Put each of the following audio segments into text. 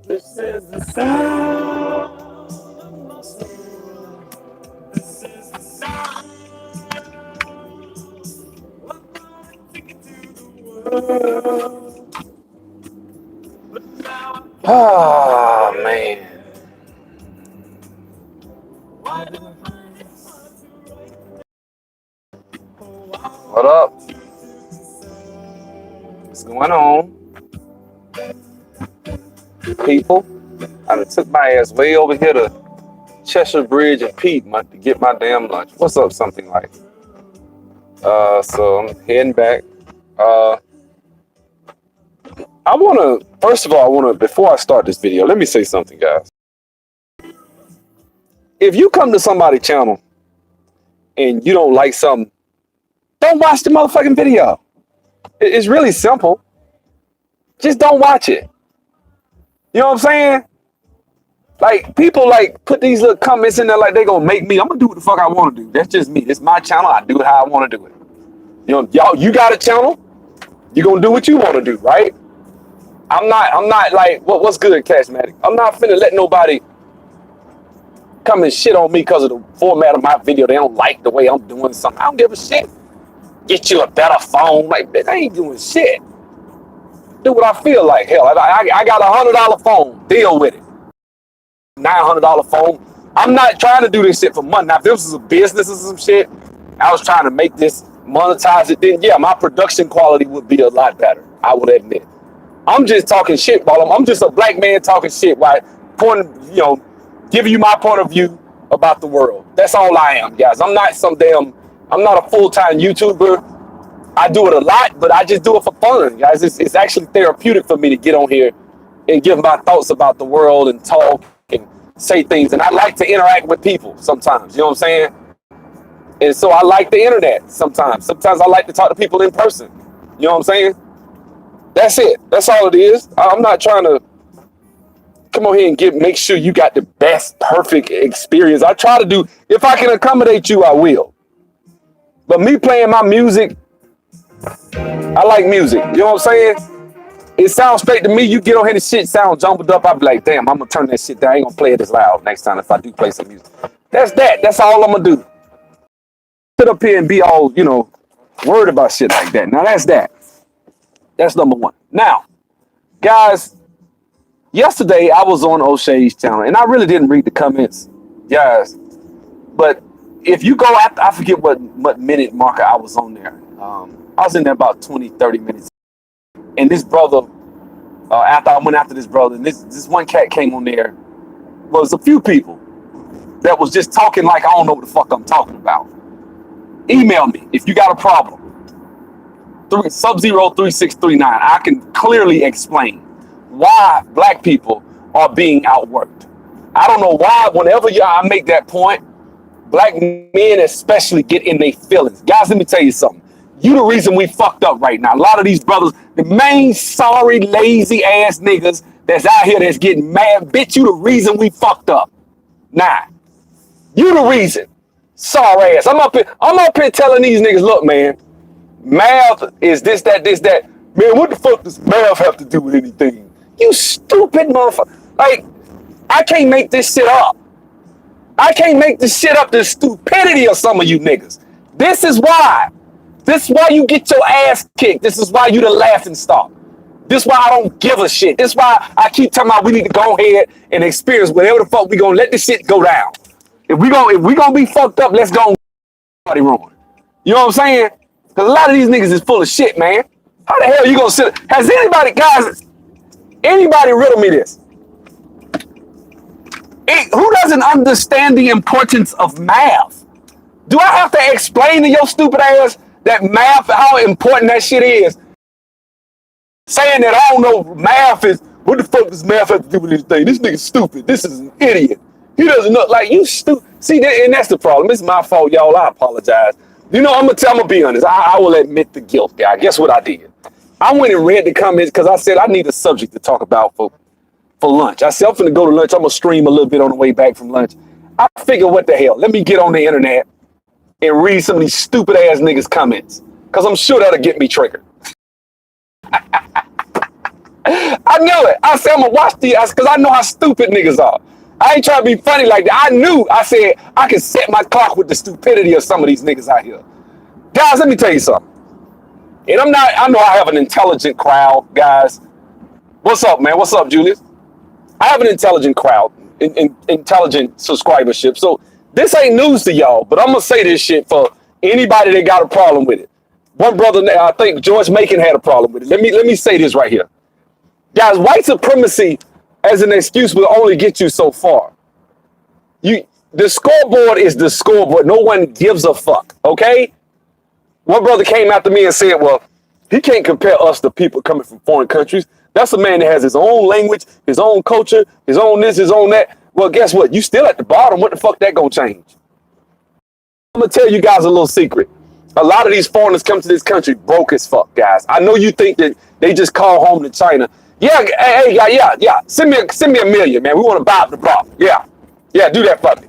This is the sound of my soul. This is the sound of my ticket to the world. Ah, man. What up? What's going on, people? I done took my ass way over here to Cheshire Bridge and Piedmont to get my damn lunch. What's up, something like? So I'm heading back. First of all, before I start this video, let me say something, guys. If you come to somebody's channel and you don't like something, don't watch the motherfucking video. It's really simple. Just don't watch it. You know what I'm saying? Like, people like put these little comments in there like they gonna make me. I'm gonna do what the fuck I want to do. That's just me. This is my channel. I do it how I want to do it. You know, y'all, you got a channel. You gonna do what you want to do, right? I'm not like what's good, Cashmatic. I'm not finna let nobody come and shit on me because of the format of my video. They don't like the way I'm doing something. I don't give a shit. Get you a better phone. Like, I ain't doing shit. Do what I feel like. Hell, I got a $100 phone. Deal with it. $900 phone. I'm not trying to do this shit for money. Now, if this was a business or some shit, I was trying to make this, monetize it, then yeah, my production quality would be a lot better. I would admit. I'm just talking shit, while I'm just a black man talking shit while giving you my point of view about the world. That's all I am, guys. I'm not a full-time YouTuber. I do it a lot, but I just do it for fun, guys. It's actually therapeutic for me to get on here and give my thoughts about the world and talk and say things. And I like to interact with people sometimes, you know what I'm saying? And so I like the internet sometimes. Sometimes I like to talk to people in person. You know what I'm saying? That's it. That's all it is. I'm not trying to come on here and make sure you got the best, perfect experience. I try to do, if I can accommodate you, I will. But me playing my music, I like music. You know what I'm saying? It sounds fake to me. You get on here and shit sound jumbled up. I be like, damn, I'm gonna turn that shit down. I ain't gonna play it as loud next time if I do play some music. That's that. That's all I'm gonna do. Sit up here and be all, worried about shit like that. Now that's that. That's number one. Now, guys, yesterday I was on O'Shea's channel and I really didn't read the comments, guys. But if you go, I forget what minute marker I was on there. I was in there about 20, 30 minutes. And this brother, after I went after this brother, and this one cat came on there, was a few people that was just talking like I don't know what the fuck I'm talking about. Email me if you got a problem. Sub-Zero 3639. I can clearly explain why black people are being outworked. I don't know why whenever I make that point, black men especially get in their feelings. Guys, let me tell you something. You the reason we fucked up right now. A lot of these brothers, the main sorry, lazy ass niggas that's out here that's getting mad, bitch, you the reason we fucked up. Nah, you the reason. Sorry ass. I'm up here telling these niggas, look, man, math is this, that. Man, what the fuck does math have to do with anything? You stupid motherfucker. Like, I can't make this shit up. I can't make this shit up, the stupidity of some of you niggas. This is why. This is why you get your ass kicked. This is why you the laughing stock. This is why I don't give a shit. This is why I keep telling about we need to go ahead and experience whatever the fuck we gonna let this shit go down. If we gonna be fucked up, let's go party wrong. You know what I'm saying? Because a lot of these niggas is full of shit, man. How the hell you gonna sit? Has anybody riddle me this? Who doesn't understand the importance of math? Do I have to explain to your stupid ass that math, how important that shit is? Saying that I don't know math is, what the fuck does math have to do with anything? This nigga's stupid. This is an idiot. He doesn't know, like, you stupid. See, and that's the problem. It's my fault, y'all. I apologize. I'm gonna be honest. I will admit the guilt, guy. Guess what I did? I went and read the comments because I said I need a subject to talk about for lunch. I said I'm finna go to lunch. I'm gonna stream a little bit on the way back from lunch. I figured, what the hell? Let me get on the internet and read some of these stupid ass niggas' comments, because I'm sure that'll get me triggered. I knew it. I said, I'm gonna watch these because I know how stupid niggas are. I ain't trying to be funny like that. I knew. I said, I can set my clock with the stupidity of some of these niggas out here. Guys, let me tell you something. And I know I have an intelligent crowd, guys. What's up, man? What's up, Julius? I have an intelligent crowd, intelligent subscribership. So this ain't news to y'all, but I'm gonna say this shit for anybody that got a problem with it. One brother, I think George Macon had a problem with it. Let me say this right here. Guys, white supremacy as an excuse will only get you so far. The scoreboard is the scoreboard. No one gives a fuck, okay? One brother came after me and said, well, he can't compare us to people coming from foreign countries. That's a man that has his own language, his own culture, his own this, his own that. Well, guess what? You still at the bottom. What the fuck that gonna change? I'm gonna tell you guys a little secret. A lot of these foreigners come to this country broke as fuck, guys. I know you think that they just call home to China. Yeah, hey, yeah. Send me $1 million, man. We want to buy up the block. Yeah, do that for me.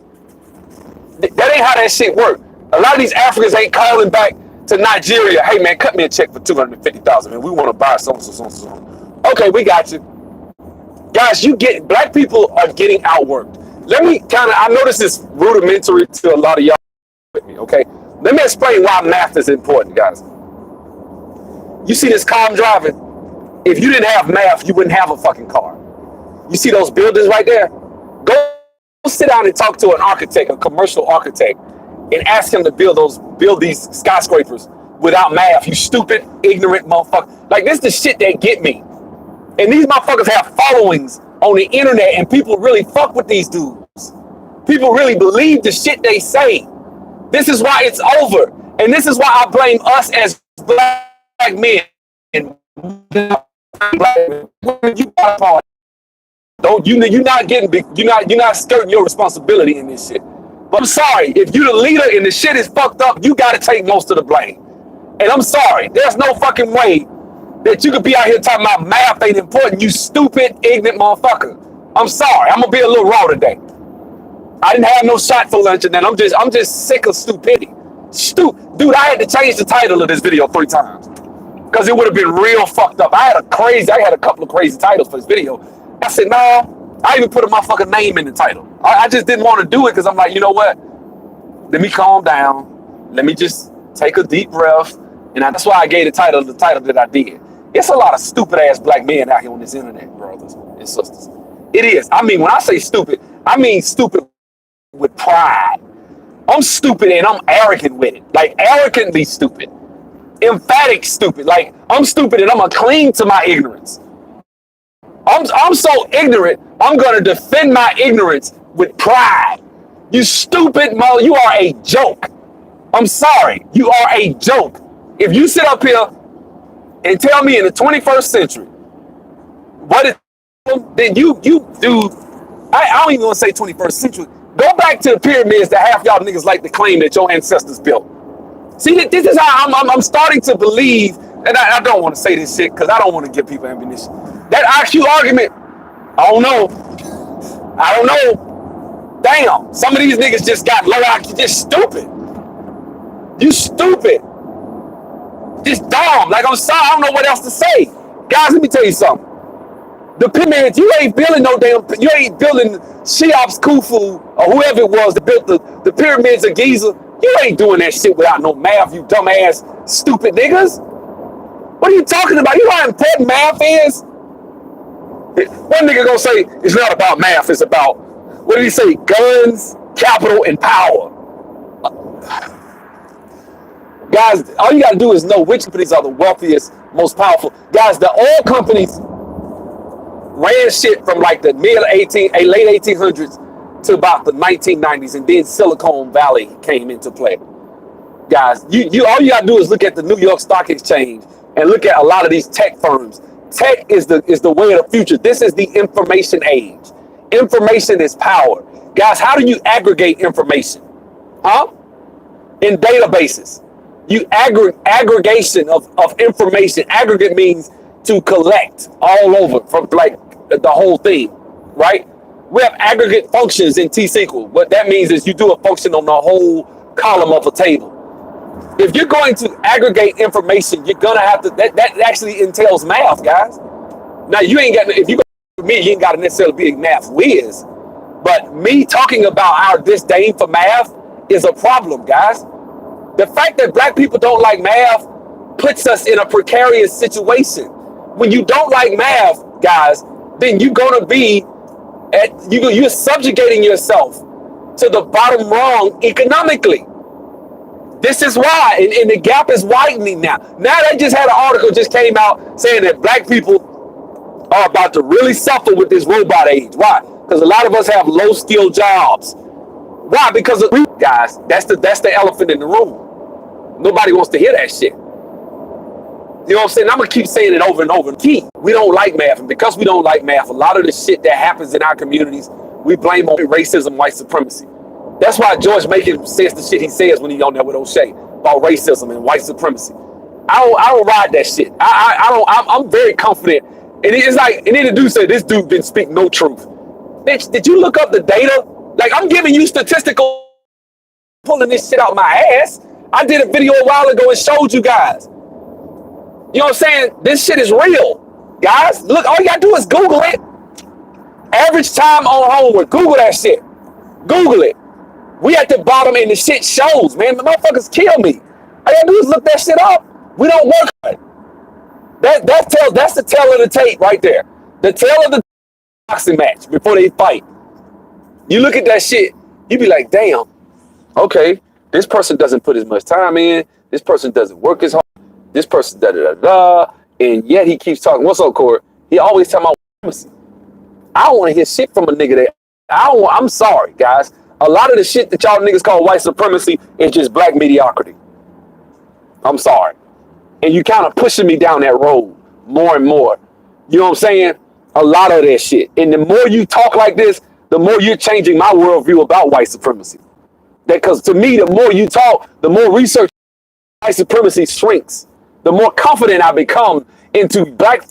That ain't how that shit work. A lot of these Africans ain't calling back to Nigeria. Hey, man, cut me a check for $250,000, man. We want to buy so. Okay, we got you. Guys, black people are getting outworked. Let me I know this is rudimentary to a lot of y'all with me, okay? Let me explain why math is important, guys. You see this car I'm driving? If you didn't have math, you wouldn't have a fucking car. You see those buildings right there? Go sit down and talk to an architect, a commercial architect, and ask him to build these skyscrapers without math. You stupid, ignorant motherfucker. Like, this is the shit that get me. And these motherfuckers have followings on the internet, and people really fuck with these dudes. People really believe the shit they say. This is why it's over. And this is why I blame us as black men. And you're not skirting your responsibility in this shit. But I'm sorry, if you the leader and the shit is fucked up, you gotta take most of the blame. And I'm sorry, there's no fucking way that you could be out here talking about math ain't important, you stupid, ignorant motherfucker. I'm sorry, I'm gonna be a little raw today. I didn't have no shot for lunch, and then I'm just sick of stupidity. Dude, I had to change the title of this video 3 times because it would have been real fucked up. I had a couple of crazy titles for this video. I said, no, I even put a motherfucking name in the title. I just didn't want to do it because I'm like, you know what? Let me calm down. Let me just take a deep breath. And that's why I gave the title that I did. It's a lot of stupid ass black men out here on this internet, brothers and sisters. It is. I mean, when I say stupid, I mean stupid with pride. I'm stupid and I'm arrogant with it. Like, arrogantly stupid. Emphatic stupid. Like, I'm stupid and I'm gonna cling to my ignorance. I'm so ignorant, I'm gonna defend my ignorance with pride. You stupid mother, you are a joke. I'm sorry, you are a joke. If you sit up here and tell me in the 21st century what it, then you do. I don't even want to say 21st century. Go back to the pyramids that half y'all niggas like to claim that your ancestors built. See, this is how I'm starting to believe, and I don't want to say this shit because I don't want to give people ammunition. That IQ argument, I don't know. Damn, some of these niggas just got low IQ, just stupid. You stupid. Just dumb. Like, I'm sorry, I don't know what else to say. Guys, let me tell you something. The pyramids, you ain't building Cheops, Khufu, or whoever it was that built the pyramids of Giza. You ain't doing that shit without no math, you dumbass, stupid niggas. What are you talking about? You know how important math is? One nigga gonna say, it's not about math, it's about, what did he say? Guns, capital, and power. Guys, all you gotta do is know which companies are the wealthiest, most powerful. Guys, the oil companies ran shit from like the late 1800s to about the 1990s, and then Silicon Valley came into play. Guys, you all you gotta do is look at the New York Stock Exchange and look at a lot of these tech firms. Tech is the way of the future. This is the information age. Information is power. Guys, how do you aggregate information? In databases. You aggregation of information. Aggregate means to collect all over from like the whole thing, right? We have aggregate functions in T-SQL. What that means is you do a function on the whole column of a table. If you're going to aggregate information, you're gonna have to, that actually entails math, guys. Now you ain't got, if you go with me, you ain't got to necessarily be a math whiz. But me talking about our disdain for math is a problem, guys. The fact that black people don't like math puts us in a precarious situation. When you don't like math, guys, then you're gonna be you're subjugating yourself to the bottom rung economically. This is why, and the gap is widening now. Now they just had an article just came out saying that black people are about to really suffer with this robot age. Why? Because a lot of us have low skill jobs. Why? Because of, guys, that's the elephant in the room. Nobody wants to hear that shit. You know what I'm saying? I'm gonna keep saying it over and over. Key, we don't like math, and because we don't like math, a lot of the shit that happens in our communities, we blame on racism, white supremacy. That's why George Macon says the shit he says when he on there with O'Shea about racism and white supremacy. I don't ride that shit. I'm very confident. And it's like, and then the dude said, this dude didn't speak no truth. Bitch, did you look up the data? Like, I'm giving you statistical, pulling this shit out my ass. I did a video a while ago and showed you guys. You know what I'm saying? This shit is real. Guys, look, all you gotta do is Google it. Average time on homework. Google that shit. Google it. We at the bottom and the shit shows, man. The motherfuckers kill me. All you gotta do is look that shit up. We don't work hard. That's the tail of the tape right there. The tail of the boxing match before they fight. You look at that shit, you be like, damn, okay, this person doesn't put as much time in. This person doesn't work as hard. This person da-da-da-da. And yet he keeps talking. What's up, Corey? He always talking about supremacy. I don't want to hear shit from a nigga that I'm sorry, guys. A lot of the shit that y'all niggas call white supremacy is just black mediocrity. I'm sorry. And you kind of pushing me down that road more and more. You know what I'm saying? A lot of that shit. And the more you talk like this, the more you're changing my worldview about white supremacy. Because to me, the more you talk, the more research white supremacy shrinks. The more confident I become into black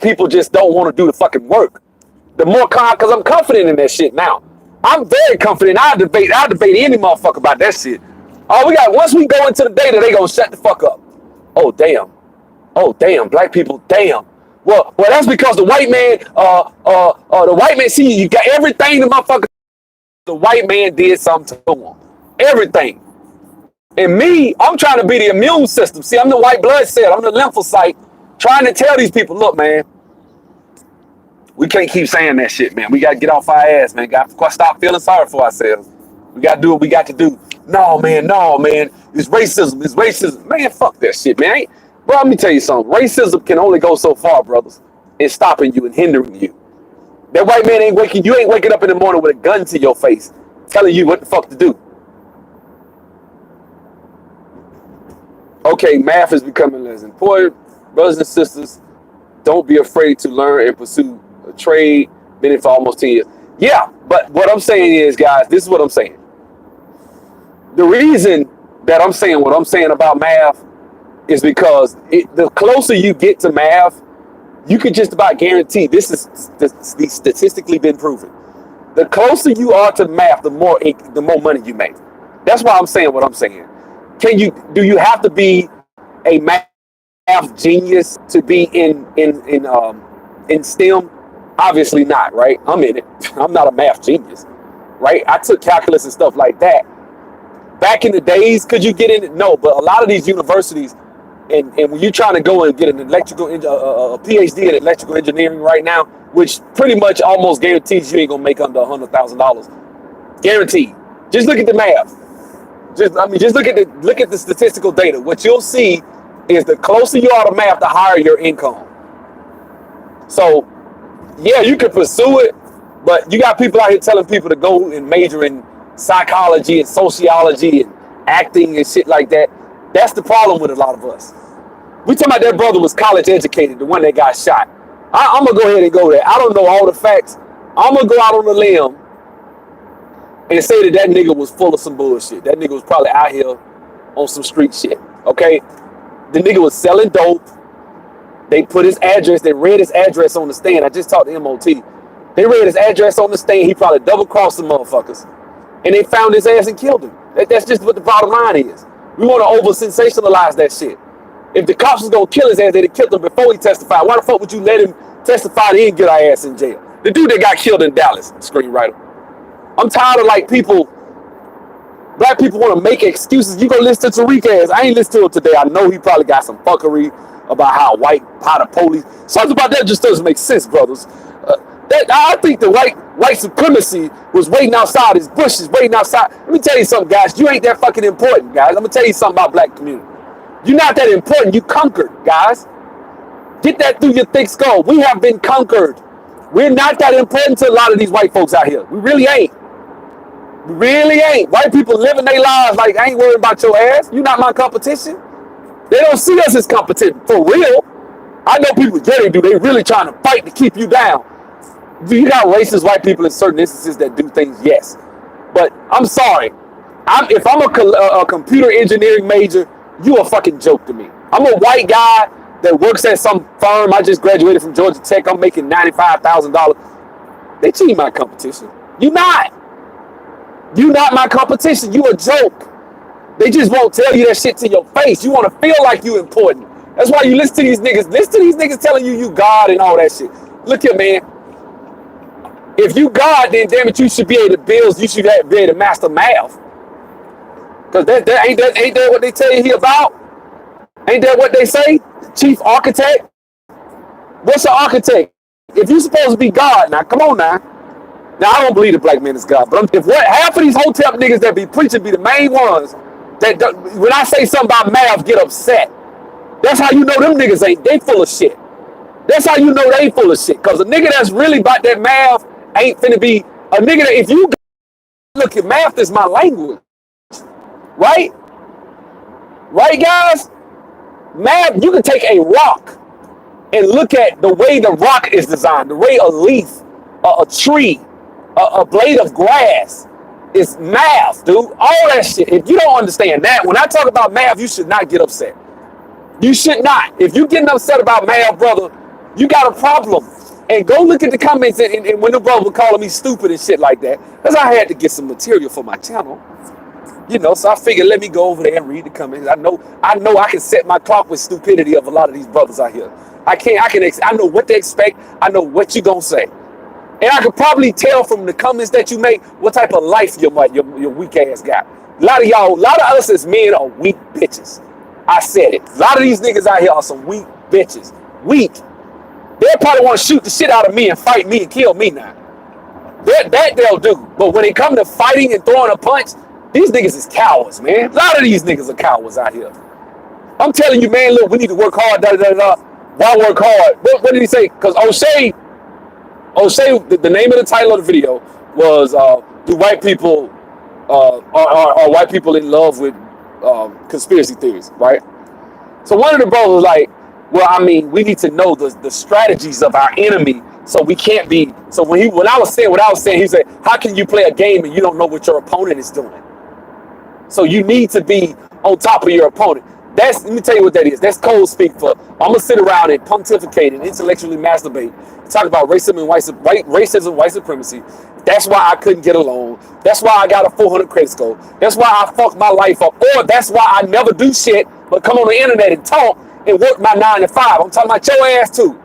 people just don't want to do the fucking work. The more because I'm confident in that shit now. I'm very confident. I'll debate any motherfucker about that shit. Once we go into the data, they gonna shut the fuck up. Oh damn, black people, damn. Well, that's because the white man, see, you got everything the white man did something to him. Everything. And me, I'm trying to be the immune system. See, I'm the white blood cell. I'm the lymphocyte trying to tell these people, look, man, we can't keep saying that shit, man. We got to get off our ass, man. Got to stop feeling sorry for ourselves. We got to do what we got to do. No, man. It's racism. Man, fuck that shit, man. Bro, let me tell you something. Racism can only go so far, brothers, in stopping you and hindering you. That white man ain't waking up in the morning with a gun to your face telling you what the fuck to do. Okay, math is becoming less important. Brothers and sisters, don't be afraid to learn and pursue a trade. Been in for almost 10 years. Yeah, but what I'm saying is, guys, this is what I'm saying. The reason that I'm saying what I'm saying about math is because the closer you get to math, you can just about guarantee, this is statistically been proven. The closer you are to math, the more money you make. That's why I'm saying what I'm saying. Do you have to be a math genius to be in STEM? Obviously not, right? I'm in it. I'm not a math genius, right? I took calculus and stuff like that. Back in the days, could you get in it? No, but a lot of these universities, and when you're trying to go and get an a PhD in electrical engineering right now, which pretty much almost guarantees you ain't gonna make under $100,000. Guaranteed. Just look at the math. Just look at the statistical data. What you'll see is the closer you are to math, the higher your income. So, yeah, you can pursue it, but you got people out here telling people to go and major in psychology and sociology and acting and shit like that. That's the problem with a lot of us. We talking about that brother was college educated, the one that got shot. I'm gonna go ahead and go there. I don't know all the facts. I'm gonna go out on a limb and say that nigga was full of some bullshit. That nigga was probably out here on some street shit, okay? The nigga was selling dope. They put his address, they read his address on the stand. I just talked to MOT. They read his address on the stand. He probably double-crossed the motherfuckers. And they found his ass and killed him. That's just what the bottom line is. We want to over-sensationalize that shit. If the cops was gonna kill his ass, they'd have killed him before he testified. Why the fuck would you let him testify and then get our ass in jail? The dude that got killed in Dallas, screenwriter. I'm tired of like black people want to make excuses. You go listen to Tariq ass. I ain't listened to him today. I know he probably got some fuckery about how the police. Something about that just doesn't make sense, brothers. I think the white supremacy was waiting outside his bushes, waiting outside. Let me tell you something, guys. You ain't that fucking important, guys. I'm gonna tell you something about black community. You're not that important. You conquered, guys. Get that through your thick skull. We have been conquered. We're not that important to a lot of these white folks out here. We really ain't. We really ain't. White people living their lives like, I ain't worried about your ass. You not my competition. They don't see us as competition. For real. I know people, yeah, they do. They really trying to fight to keep you down. You got racist white people in certain instances that do things, yes. But I'm sorry. If I'm a computer engineering major, you a fucking joke to me. I'm a white guy that works at some firm. I just graduated from Georgia Tech. I'm making $95,000. They ain't my competition. You not. You not my competition. You a joke. They just won't tell you that shit to your face. You want to feel like you important. That's why you listen to these niggas. Listen to these niggas telling you God and all that shit. Look here, man. If you God, then damn it, you should be able to build. You should be able to master math. Cause ain't that what they tell you here about? Ain't that what they say? Chief architect. What's an architect? If you supposed to be God, now come on now. Now I don't believe the black man is God, but if what half of these hotel niggas that be preaching be the main ones that when I say something about math get upset. That's how you know them niggas they full of shit. That's how you know they full of shit. Cause a nigga that's really about that math ain't finna be a nigga that if you look at math is my language. Right? Right, guys? Math, you can take a rock and look at the way the rock is designed, the way a leaf, a tree, a blade of grass is math, dude. All that shit. If you don't understand that, when I talk about math, you should not get upset. You should not. If you're getting upset about math, brother, you got a problem. And go look at the comments and when the brother was calling me stupid and shit like that, because I had to get some material for my channel. You know, so I figured let me go over there and read the comments. I know I can set my clock with stupidity of a lot of these brothers out here. I know what they expect. I know what you gonna say. And I could probably tell from the comments that you make what type of life your weak ass got. A lot of us as men are weak bitches. I said it. A lot of these niggas out here are some weak bitches. Weak. They'll probably want to shoot the shit out of me and fight me and kill me now. That they'll do. But when it come to fighting and throwing a punch, these niggas is cowards, man. A lot of these niggas are cowards out here. I'm telling you, man, look, we need to work hard, Why work hard? What did he say? Because O'Shea, the name of the title of the video was, do white people, are white people in love with conspiracy theories, right? So one of the brothers was like, well, I mean, we need to know the strategies of our enemy so we can't be, so when I was saying what I was saying, he said, how can you play a game and you don't know what your opponent is doing? So you need to be on top of your opponent. Let me tell you what that is. That's code speak for, I'm gonna sit around and pontificate and intellectually masturbate, talk about racism and white supremacy. That's why I couldn't get along. That's why I got a 400 credit score. That's why I fucked my life up. Or that's why I never do shit but come on the internet and talk and work my 9 to 5. I'm talking about your ass too.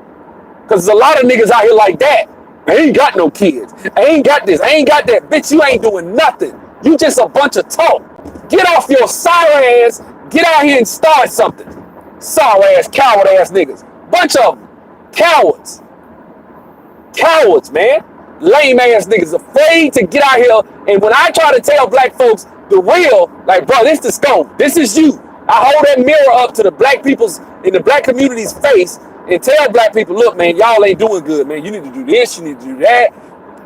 Cause there's a lot of niggas out here like that. I ain't got no kids. I ain't got this. I ain't got that. Bitch, you ain't doing nothing. You just a bunch of talk. Get off your sour ass. Get out here and start something. Sour ass, coward ass niggas. Bunch of them. Cowards. Cowards, man. Lame ass niggas afraid to get out here. And when I try to tell black folks the real, like, bro, this the scope. This is you. I hold that mirror up to the black people's, in the black community's face and tell black people, look, man, y'all ain't doing good, man. You need to do this. You need to do that.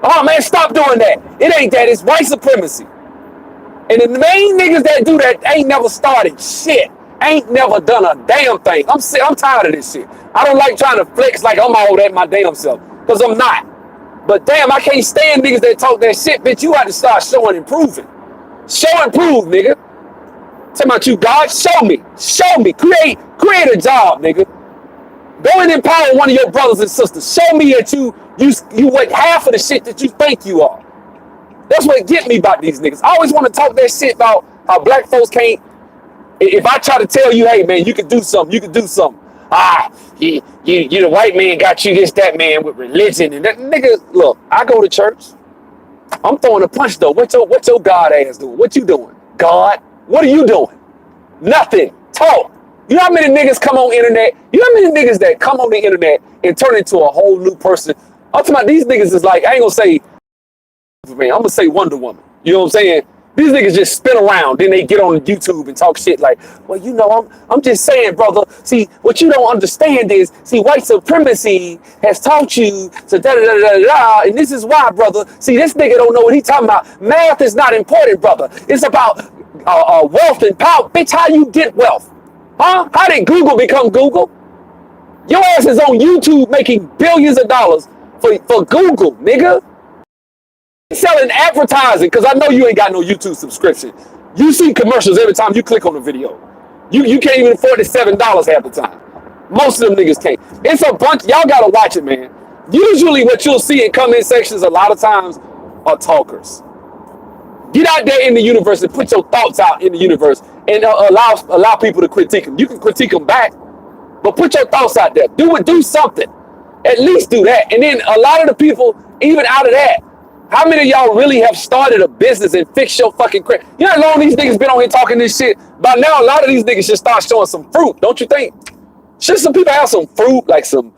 Oh, man, stop doing that. It ain't that. It's white supremacy. And the main niggas that do that ain't never started shit. Ain't never done a damn thing. I'm tired of this shit. I don't like trying to flex like I'm all that my damn self. Because I'm not. But damn, I can't stand niggas that talk that shit. Bitch, you have to start showing and proving. Show and prove, nigga. Talking about you, God, show me. Show me. Create a job, nigga. Go and empower one of your brothers and sisters. Show me that you want half of the shit that you think you are. That's what get me about these niggas. I always want to talk that shit about how black folks can't If I try to tell you, hey man, you can do something, you can do something. You the white man got you this, that man with religion and that nigga. Look, I go to church. I'm throwing a punch though. What's your God ass doing? What you doing? God, what are you doing? Nothing. Talk. You know how many niggas come on internet? You know how many niggas that come on the internet and turn into a whole new person? I'm talking about these niggas is like, I ain't gonna say, man, I'm gonna say Wonder Woman. You know what I'm saying? These niggas just spin around, then they get on YouTube and talk shit like, well, you know, I'm just saying, brother. See, what you don't understand is, see, white supremacy has taught you to da da da da da, and this is why, brother. See, this nigga don't know what he talking about. Math is not important, brother. It's about wealth and power. Bitch, how you get wealth? Huh? How did Google become Google? Your ass is on YouTube making billions of dollars for Google, nigga. Selling advertising, because I know you ain't got no YouTube subscription. You see commercials every time you click on a video. You can't even afford the $7 half the time. Most of them niggas can't. It's a bunch. Y'all gotta watch it, man. Usually what you'll see in comment sections a lot of times are talkers. Get out there in the universe and put your thoughts out in the universe and allow people to critique them. You can critique them back, but put your thoughts out there. Do something. At least do that. And then a lot of the people, even out of that, how many of y'all really have started a business and fixed your fucking credit? You know how long these niggas been on here talking this shit? By now, a lot of these niggas should start showing some fruit, don't you think? Should some people have some fruit, like some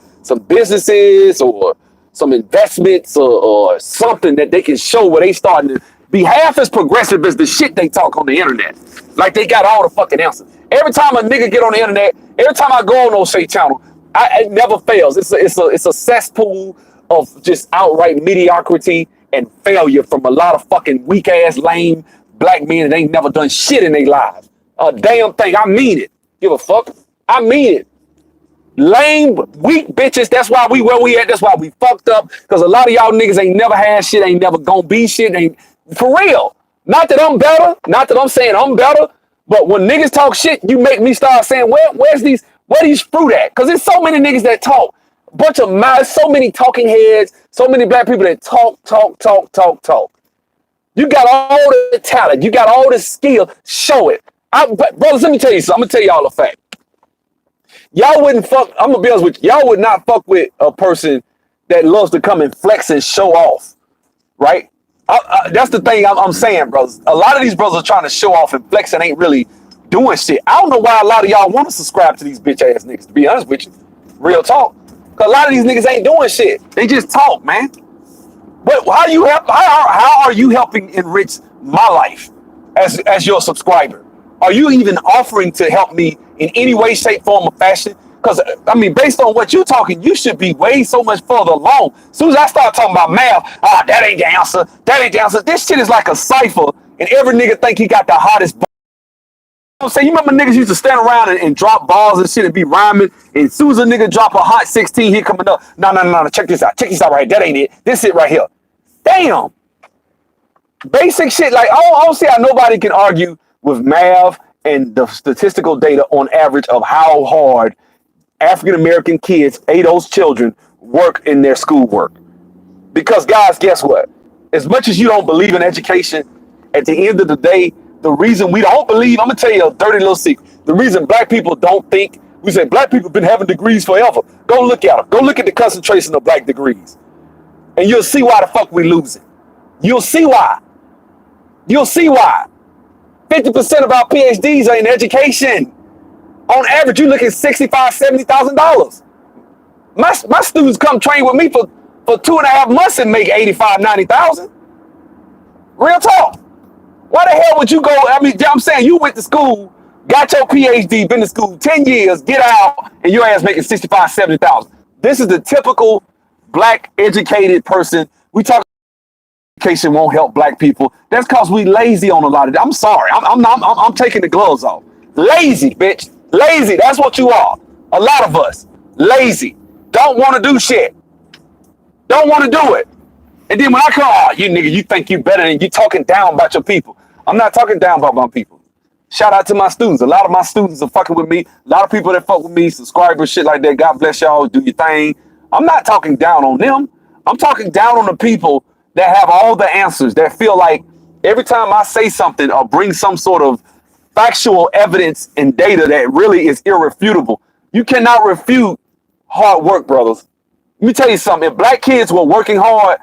businesses or some investments or something that they can show where they starting to be half as progressive as the shit they talk on the internet? Like they got all the fucking answers. Every time a nigga get on the internet, every time I go on O'Shea channel, it never fails. It's a cesspool of just outright mediocrity and failure from a lot of fucking weak ass lame black men that ain't never done shit in their lives. A damn thing. I mean it. Give a fuck. I mean it. Lame, weak bitches. That's why we where we at. That's why we fucked up. Because a lot of y'all niggas ain't never had shit. Ain't never gonna be shit. Ain't for real. Not that I'm better. Not that I'm saying I'm better. But when niggas talk shit, you make me start saying, where these fruit at? Because there's so many niggas that talk. Bunch of mouths, so many talking heads, so many black people that talk. You got all the talent, you got all the skill, show it. Brothers, let me tell you something. I'm gonna tell y'all a fact. Y'all wouldn't fuck, I'm gonna be honest with you, y'all would not fuck with a person that loves to come and flex and show off, right? That's the thing I'm saying, brothers. A lot of these brothers are trying to show off and flex and ain't really doing shit. I don't know why a lot of y'all want to subscribe to these bitch ass niggas, to be honest with you. Real talk. A lot of these niggas ain't doing shit. They just talk, man. But how are you helping enrich my life as your subscriber? Are you even offering to help me in any way, shape, form, or fashion? Because, I mean, based on what you're talking, you should be way so much further along. As soon as I start talking about math, that ain't the answer. That ain't the answer. This shit is like a cipher, and every nigga think he got the hottest. I'm saying, you remember niggas used to stand around and drop balls and shit and be rhyming, and as soon as a nigga drop a hot 16, he coming up. No, check this out right here. That ain't it. This it right here. Damn. Basic shit. Like, I don't see how nobody can argue with math and the statistical data on average of how hard African-American kids, ADOS children, work in their schoolwork. Because, guys, guess what? As much as you don't believe in education, at the end of the day, the reason we don't believe, I'm going to tell you a dirty little secret. The reason black people don't think, we say black people been having degrees forever. Go look at them. Go look at the concentration of black degrees. And you'll see why the fuck we losing. You'll see why. You'll see why. 50% of our PhDs are in education. On average, you look at $65,000, $70,000. My students come train with me for 2.5 months and make $85,000, $90,000. Real talk. Why the hell would you go? I mean, I'm saying you went to school, got your PhD, been to school 10 years, get out, and your ass making $65,000, $70,000. This is the typical black educated person. We talk education won't help black people. That's because we lazy on a lot of that. I'm sorry. I'm taking the gloves off. Lazy, bitch. Lazy. That's what you are. A lot of us. Lazy. Don't want to do shit. Don't want to do it. And then when I come, you nigga, you think you better than you talking down about your people. I'm not talking down about my people. Shout out to my students. A lot of my students are fucking with me. A lot of people that fuck with me, subscribers, shit like that. God bless y'all. Do your thing. I'm not talking down on them. I'm talking down on the people that have all the answers, that feel like every time I say something or bring some sort of factual evidence and data that really is irrefutable. You cannot refute hard work, brothers. Let me tell you something. If black kids were working hard,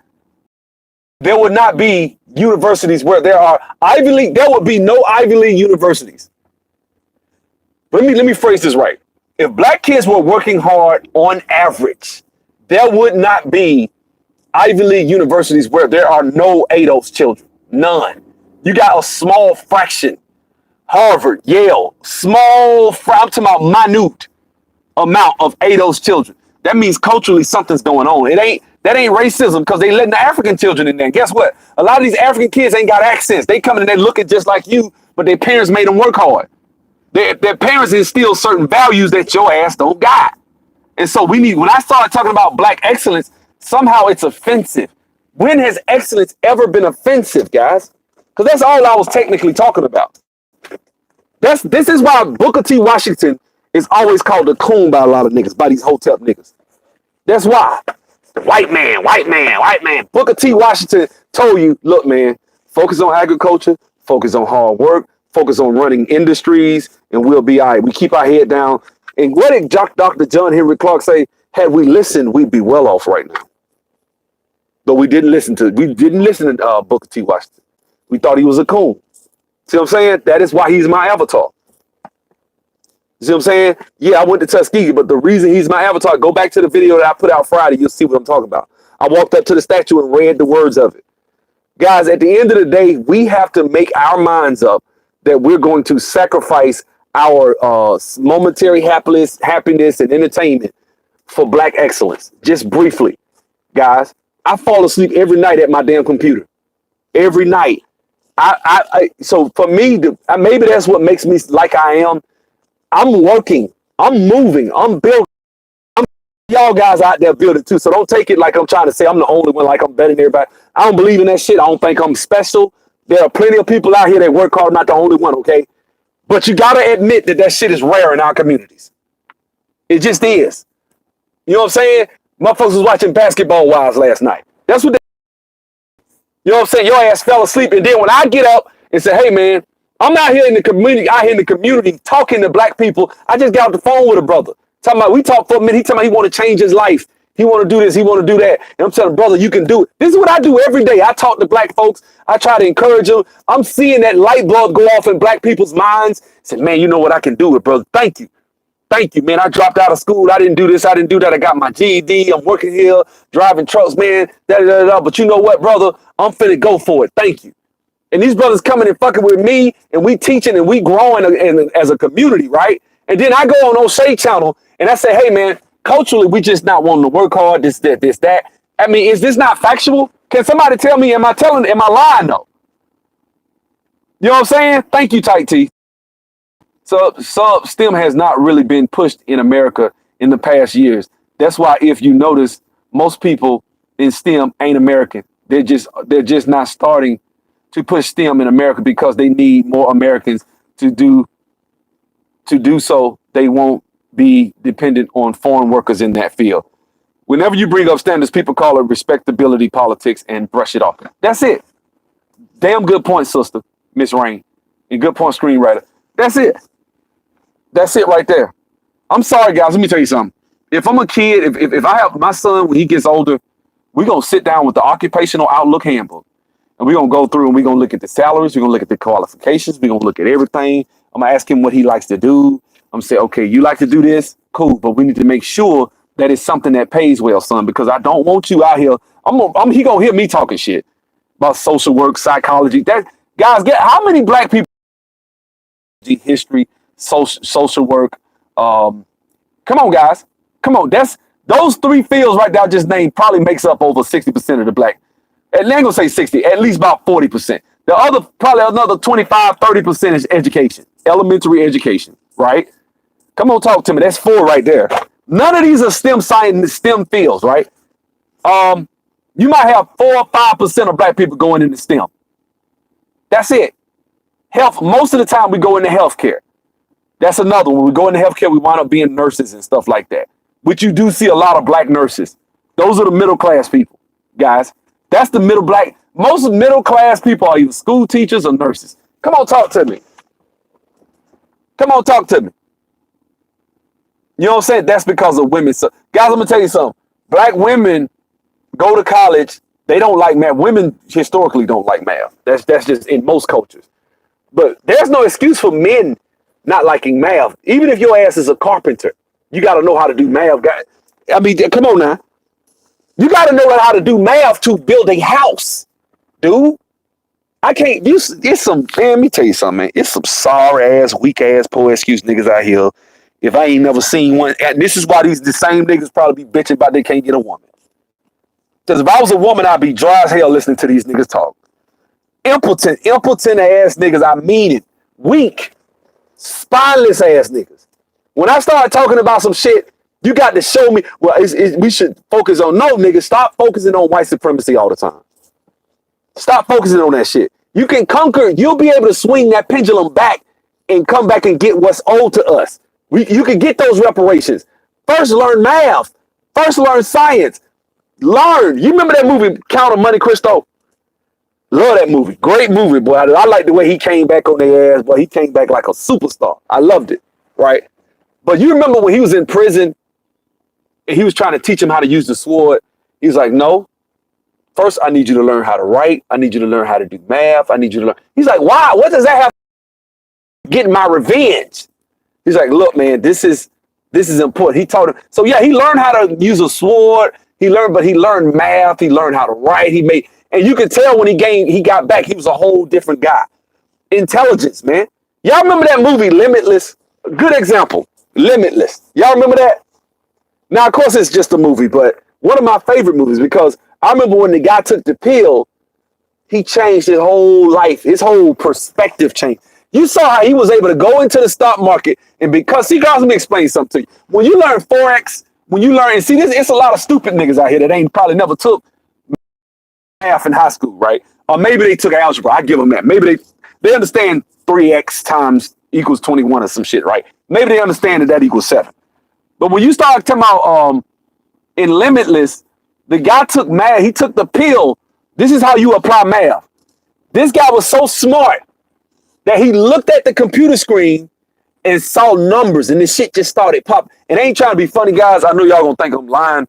there would not be universities where there are Ivy League. There would be no Ivy League universities. But let me phrase this right. If black kids were working hard on average, there would not be Ivy League universities where there are no ADOS children. None. You got a small fraction. Harvard, Yale, I'm talking about minute amount of ADOS children. That means culturally something's going on. That ain't racism because they letting the African children in there. And guess what? A lot of these African kids ain't got accents. They come in and they looking just like you, but their parents made them work hard. Their parents instill certain values that your ass don't got. And so when I started talking about black excellence, somehow it's offensive. When has excellence ever been offensive, guys? Because that's all I was technically talking about. This is why Booker T. Washington is always called a coon by a lot of niggas, by these hotep niggas. That's why. White man, white man, white man. Booker T. Washington told you, look, man, focus on agriculture, focus on hard work, focus on running industries, and we'll be all right. We keep our head down. And what did Dr. John Henry Clark say? Had we listened, we'd be well off right now. But we didn't listen to Booker T. Washington. We thought he was a coon. See what I'm saying? That is why he's my avatar. See what I'm saying? Yeah, I went to Tuskegee, but the reason he's my avatar, go back to the video that I put out Friday, you'll see what I'm talking about. I walked up to the statue and read the words of it. Guys, at the end of the day, we have to make our minds up that we're going to sacrifice our momentary happiness and entertainment for black excellence. Just briefly, guys, I fall asleep every night at my damn computer. Every night. So for me, maybe that's what makes me like I am. I'm working, I'm moving, I'm building. Y'all guys out there building too. So don't take it like I'm trying to say I'm the only one, like I'm better than everybody. I don't believe in that shit. I don't think I'm special. There are plenty of people out here that work hard, not the only one, okay? But you gotta admit that shit is rare in our communities. It just is. You know what I'm saying? Motherfuckers was watching Basketball Wives last night. That's what they, you know what I'm saying? Your ass fell asleep. And then when I get up and say, hey man, I'm out here in the community talking to black people. I just got off the phone with a brother. We talked for a minute. He talking about he want to change his life. He want to do this. He want to do that. And I'm telling brother, you can do it. This is what I do every day. I talk to black folks. I try to encourage them. I'm seeing that light bulb go off in black people's minds. I said, man, you know what I can do it, brother. Thank you. Thank you, man. I dropped out of school. I didn't do this. I didn't do that. I got my GED. I'm working here, driving trucks, man. But you know what, brother? I'm finna go for it. Thank you. And these brothers coming and fucking with me, and we teaching and we growing as a community, right? And then I go on O'Shea channel and I say, hey man, culturally, we just not wanting to work hard, this, that. I mean, is this not factual? Can somebody tell me, am I lying though? You know what I'm saying? Thank you, Tight T. So STEM has not really been pushed in America in the past years. That's why if you notice, most people in STEM ain't American. They're just not starting to push STEM in America because they need more Americans to do so. They won't be dependent on foreign workers in that field. Whenever you bring up standards, people call it respectability politics and brush it off. That's it. Damn good point, sister, Miss Rain. And good point, screenwriter. That's it. That's it right there. I'm sorry, guys. Let me tell you something. If I'm a kid, if I have my son when he gets older, we're going to sit down with the Occupational Outlook Handbook. And we're going to go through and we're going to look at the salaries. We're going to look at the qualifications. We're going to look at everything. I'm going to ask him what he likes to do. I'm going to say, okay, you like to do this? Cool. But we need to make sure that it's something that pays well, son, because I don't want you out here. He going to hear me talking shit about social work, psychology. Guys, how many black people, history, social work? Come on, guys. Come on. Those three fields right there I just named probably makes up over 60% of the black. I ain't gonna say 60, at least about 40%. The other, probably another 25, 30% is education, elementary education, right? Come on, talk to me. That's 4 right there. None of these are STEM science, STEM fields, right? You might have 4 or 5% of black people going into STEM. That's it. Health, most of the time we go into healthcare. That's another one. When we go into healthcare, we wind up being nurses and stuff like that. Which you do see a lot of black nurses. Those are the middle class people, guys. That's the most middle class people are either school teachers or nurses. Come on, talk to me. Come on, talk to me. You know what I'm saying? That's because of women. So, guys, I'm gonna tell you something. Black women go to college. They don't like math. Women historically don't like math. That's just in most cultures. But there's no excuse for men not liking math. Even if your ass is a carpenter, you got to know how to do math. I mean, come on now. You got to know how to do math to build a house, dude. I can't. It's some. Man, let me tell you something, man. It's some sorry ass, weak ass, poor excuse niggas out here. If I ain't never seen one, and this is why the same niggas probably be bitching about they can't get a woman. Because if I was a woman, I'd be dry as hell listening to these niggas talk. Impotent ass niggas. I mean it. Weak, spineless ass niggas. When I start talking about some shit, you got to show me. Well, we should focus on no niggas. Stop focusing on white supremacy all the time. Stop focusing on that shit. You can conquer. You'll be able to swing that pendulum back and come back and get what's owed to us. You can get those reparations. First, learn math. First, learn science. Learn. You remember that movie, Count of Monte Cristo? Love that movie. Great movie, boy. I like the way he came back on their ass, boy. He came back like a superstar. I loved it, right? But you remember when he was in prison and he was trying to teach him how to use the sword? He was like, no. First, I need you to learn how to write. I need you to learn how to do math. I need you to learn. He's like, why? What does that have to get my revenge? He's like, look, man, this is important. He taught him. So yeah, he learned how to use a sword. He learned math. He learned how to write. And you could tell when he got back, he was a whole different guy. Intelligence, man. Y'all remember that movie, Limitless? A good example, Limitless. Y'all remember that? Now, of course, it's just a movie, but one of my favorite movies because I remember when the guy took the pill, he changed his whole life. His whole perspective changed. You saw how he was able to go into the stock market and because, see, guys, let me explain something to you. When you learn Forex, and see, it's a lot of stupid niggas out here that ain't probably never took math in high school, right? Or maybe they took algebra. I give them that. Maybe they understand 3x times equals 21 or some shit, right? Maybe they understand that equals 7. But when you start talking about in Limitless, the guy took math. He took the pill. This is how you apply math. This guy was so smart that he looked at the computer screen and saw numbers, and this shit just started popping. And I ain't trying to be funny, guys. I know y'all gonna think I'm lying.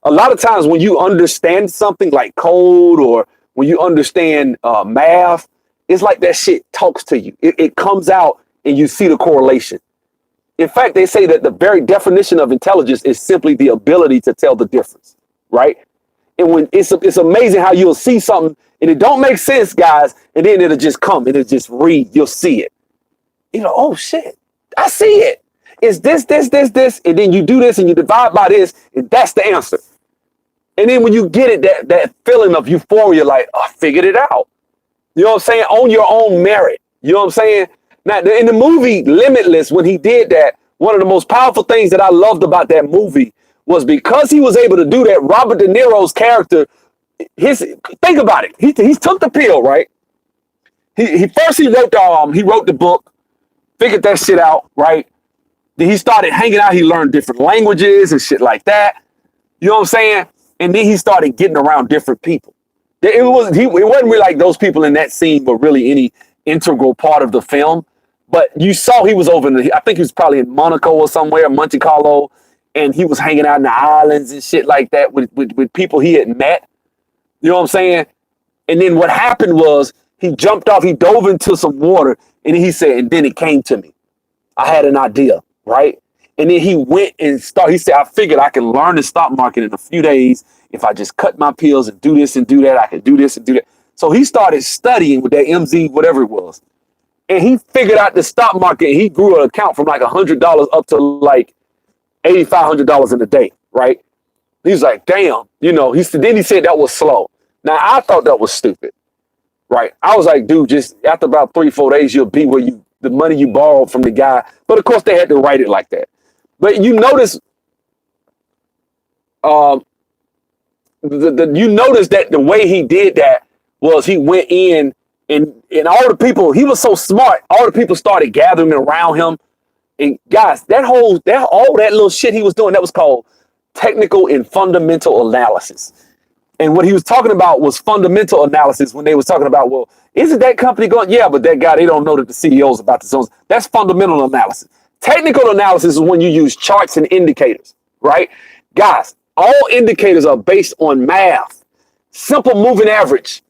A lot of times when you understand something like code or when you understand math, it's like that shit talks to you. It comes out and you see the correlation. In fact, they say that the very definition of intelligence is simply the ability to tell the difference, right? And when it's amazing how you'll see something and it don't make sense, guys, and then it'll just come and it'll just read. You'll see it. You know, oh shit, I see it. It's this, and then you do this and you divide by this, and that's the answer. And then when you get it, that feeling of euphoria, like, oh, I figured it out. You know what I'm saying? On your own merit. You know what I'm saying? Now, in the movie Limitless, when he did that, one of the most powerful things that I loved about that movie was because he was able to do that, Robert De Niro's character, think about it. He took the pill, right? He wrote the book, figured that shit out, right? Then he started hanging out. He learned different languages and shit like that. You know what I'm saying? And then he started getting around different people. It wasn't really like those people in that scene were really any integral part of the film. But you saw he was I think he was probably in Monaco or somewhere, Monte Carlo, and he was hanging out in the islands and shit like that with people he had met. You know what I'm saying? And then what happened was he jumped off, he dove into some water, and he said, and then it came to me. I had an idea, right? And then he went and he said, I figured I can learn the stock market in a few days. If I just cut my pills and do this and do that, I can do this and do that. So he started studying with that MZ, whatever it was. And he figured out the stock market. And he grew an account from like $100 up to like $8,500 in a day, right? He was like, damn, you know, then he said that was slow. Now, I thought that was stupid, right? I was like, dude, just after about 3-4 days, you'll be where the money you borrowed from the guy. But of course, they had to write it like that. But you notice, you notice that the way he did that was he went in and all the people, he was so smart. All the people started gathering around him. And guys, all that little shit he was doing, that was called technical and fundamental analysis. And what he was talking about was fundamental analysis when they was talking about, well, isn't that company going? Yeah, but that guy, they don't know that the CEO is about to zone. That's fundamental analysis. Technical analysis is when you use charts and indicators, right? Guys, all indicators are based on math. Simple moving average,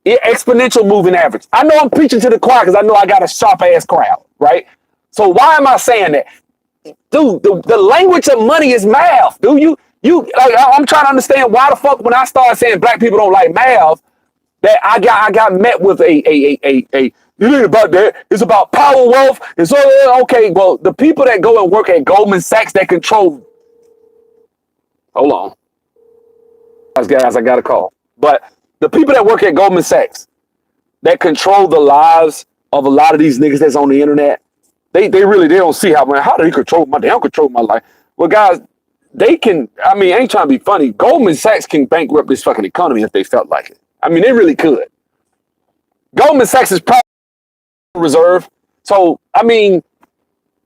exponential moving average. I know I'm preaching to the choir because I know I got a sharp ass crowd, right? So why am I saying that? Dude, the language of money is math. Dude, like, I'm trying to understand why the fuck when I started saying black people don't like math, that I got met with a it ain't about that. It's about power, wealth. It's all okay. Well, the people that go and work at Goldman Sachs that control. Hold on, guys, I got a call. But the people that work at Goldman Sachs that control the lives of a lot of these niggas that's on the internet, they don't see how do they control they don't control my life. Well, guys, they can. I mean, I ain't trying to be funny. Goldman Sachs can bankrupt this fucking economy if they felt like it. I mean, they really could. Goldman Sachs is probably reserve. So, I mean,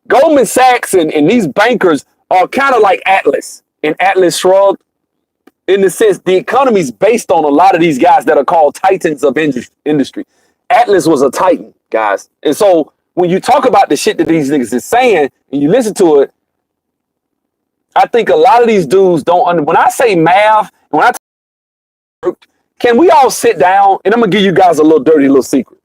Goldman Sachs and these bankers are kind of like Atlas and Atlas Shrugged, in the sense the economy is based on a lot of these guys that are called titans of industry. Atlas was a titan, guys. And so when you talk about the shit that these niggas is saying and you listen to it, I think a lot of these dudes don't when I say math, when I can we all sit down and I'm gonna give you guys a little dirty little secret.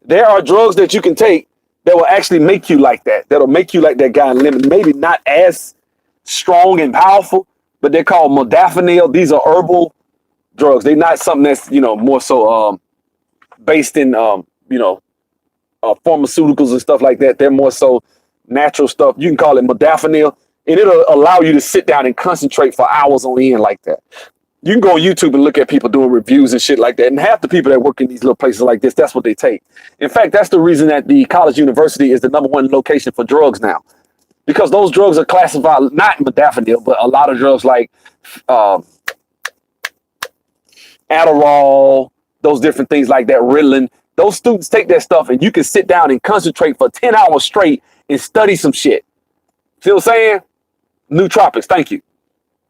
There are drugs that you can take that will actually make you like that. That'll make you like that guy in Lemon. Maybe not as strong and powerful, but they're called modafinil. These are herbal drugs. They're not something that's, more so based in, pharmaceuticals and stuff like that. They're more so natural stuff. You can call it modafinil, and it'll allow you to sit down and concentrate for hours on end like that. You can go on YouTube and look at people doing reviews and shit like that. And half the people that work in these little places like this, that's what they take. In fact, that's the reason that the college university is the #1 location for drugs now. Because those drugs are classified, not modafinil, but a lot of drugs like Adderall, those different things like that, Ritalin. Those students take that stuff and you can sit down and concentrate for 10 hours straight and study some shit. See what I'm saying? Nootropics, thank you.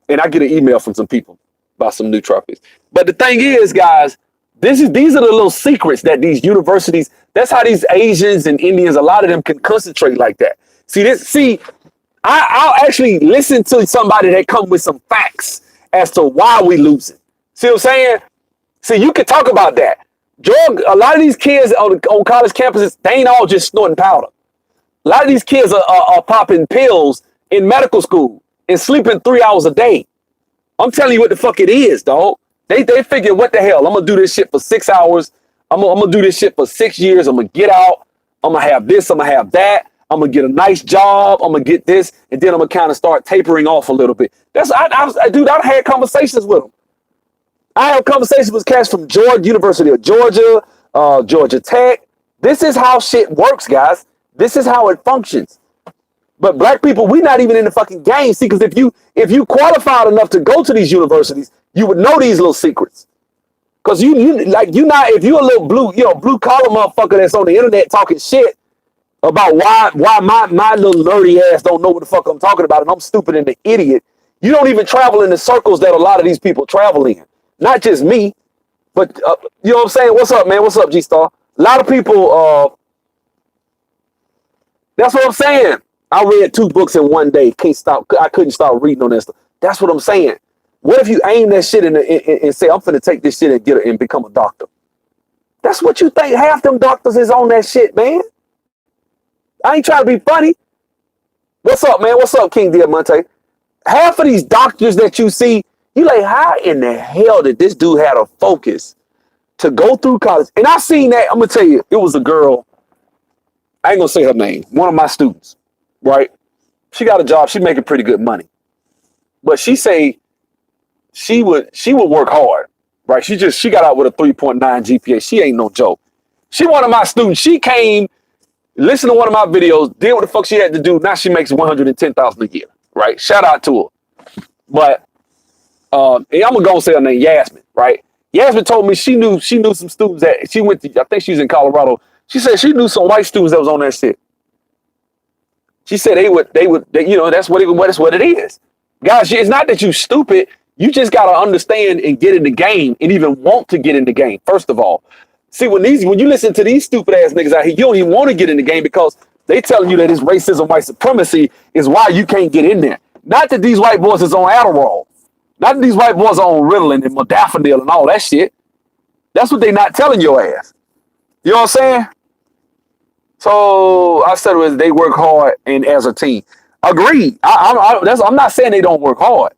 And I get an email from some people about some nootropics. But the thing is, guys, these are the little secrets that these universities, that's how these Asians and Indians, a lot of them can concentrate like that. I'll actually listen to somebody that come with some facts as to why we losing. See what I'm saying? See, you can talk about that. A lot of these kids on college campuses, they ain't all just snorting powder. A lot of these kids are popping pills in medical school and sleeping 3 hours a day. I'm telling you what the fuck it is, dog. They figure, what the hell? I'm gonna do this shit for 6 hours. I'm gonna do this shit for 6 years. I'm gonna get out. I'm gonna have this. I'm gonna have that. I'm gonna get a nice job. I'm gonna get this, and then I'm gonna kind of start tapering off a little bit. I've had conversations with them. I have conversations with cats from University of Georgia, Georgia Tech. This is how shit works, guys. This is how it functions. But black people, we're not even in the fucking game. See, because if you qualified enough to go to these universities, you would know these little secrets. Because if you're a little blue collar motherfucker that's on the internet talking shit about why my little nerdy ass don't know what the fuck I'm talking about, and I'm stupid and an idiot. You don't even travel in the circles that a lot of these people travel in. Not just me, but you know what I'm saying? What's up, man? What's up, G-Star? A lot of people, that's what I'm saying. I read 2 books in one day. I couldn't stop reading on that stuff. That's what I'm saying. What if you aim that shit and say, I'm finna take this shit and become a doctor? That's what you think. Half them doctors is on that shit, man. I ain't trying to be funny. What's up, man? What's up, King Diamante? Half of these doctors that you see, you like, how in the hell did this dude have a focus to go through college? And I seen that. I'm gonna tell you, it was a girl. I ain't gonna say her name. One of my students, right? She got a job. She making pretty good money, but she say she would work hard, right? She got out with a 3.9 GPA. She ain't no joke. She one of my students. She came, listened to one of my videos, did what the fuck she had to do. Now she makes $110,000 a year, right? Shout out to her. But and I'm gonna go and say her name, Yasmin, right? Yasmin told me she knew some students that she went to. I think she was in Colorado. She said she knew some white students that was on that shit. She said they would, that's what it is. Guys, it's not that you stupid. You just got to understand and get in the game and even want to get in the game, first of all. See, when you listen to these stupid ass niggas out here, you don't even want to get in the game because they telling you that it's racism, white supremacy is why you can't get in there. Not that these white boys is on Adderall. Not that these white boys are on Ritalin and modafinil and all that shit. That's what they not telling your ass. You know what I'm saying? So I said it was they work hard and as a team. Agreed. I'm not saying they don't work hard.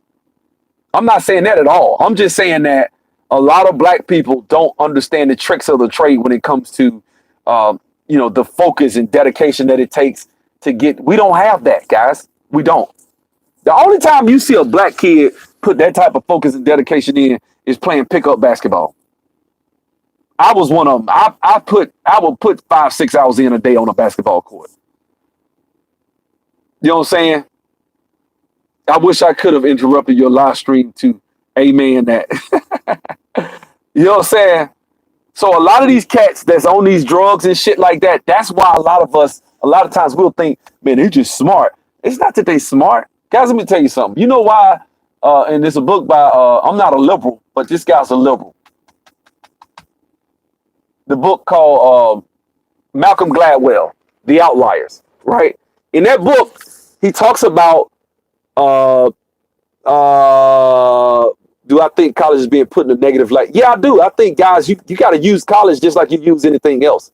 I'm not saying that at all. I'm just saying that a lot of black people don't understand the tricks of the trade when it comes to, the focus and dedication that it takes to get. We don't have that, guys. We don't. The only time you see a black kid put that type of focus and dedication in is playing pickup basketball. I was one of them. I would put 5-6 hours in a day on a basketball court. You know what I'm saying? I wish I could have interrupted your live stream to amen that. You know what I'm saying? So a lot of these cats that's on these drugs and shit like that, that's why a lot of times we'll think, man, they're just smart. It's not that they smart. Guys, let me tell you something. You know why? And there's a book by, I'm not a liberal, but this guy's a liberal. The book called Malcolm Gladwell, The Outliers, right? In that book, he talks about, do I think college is being put in a negative light? Yeah, I do. I think, guys, you got to use college just like you use anything else.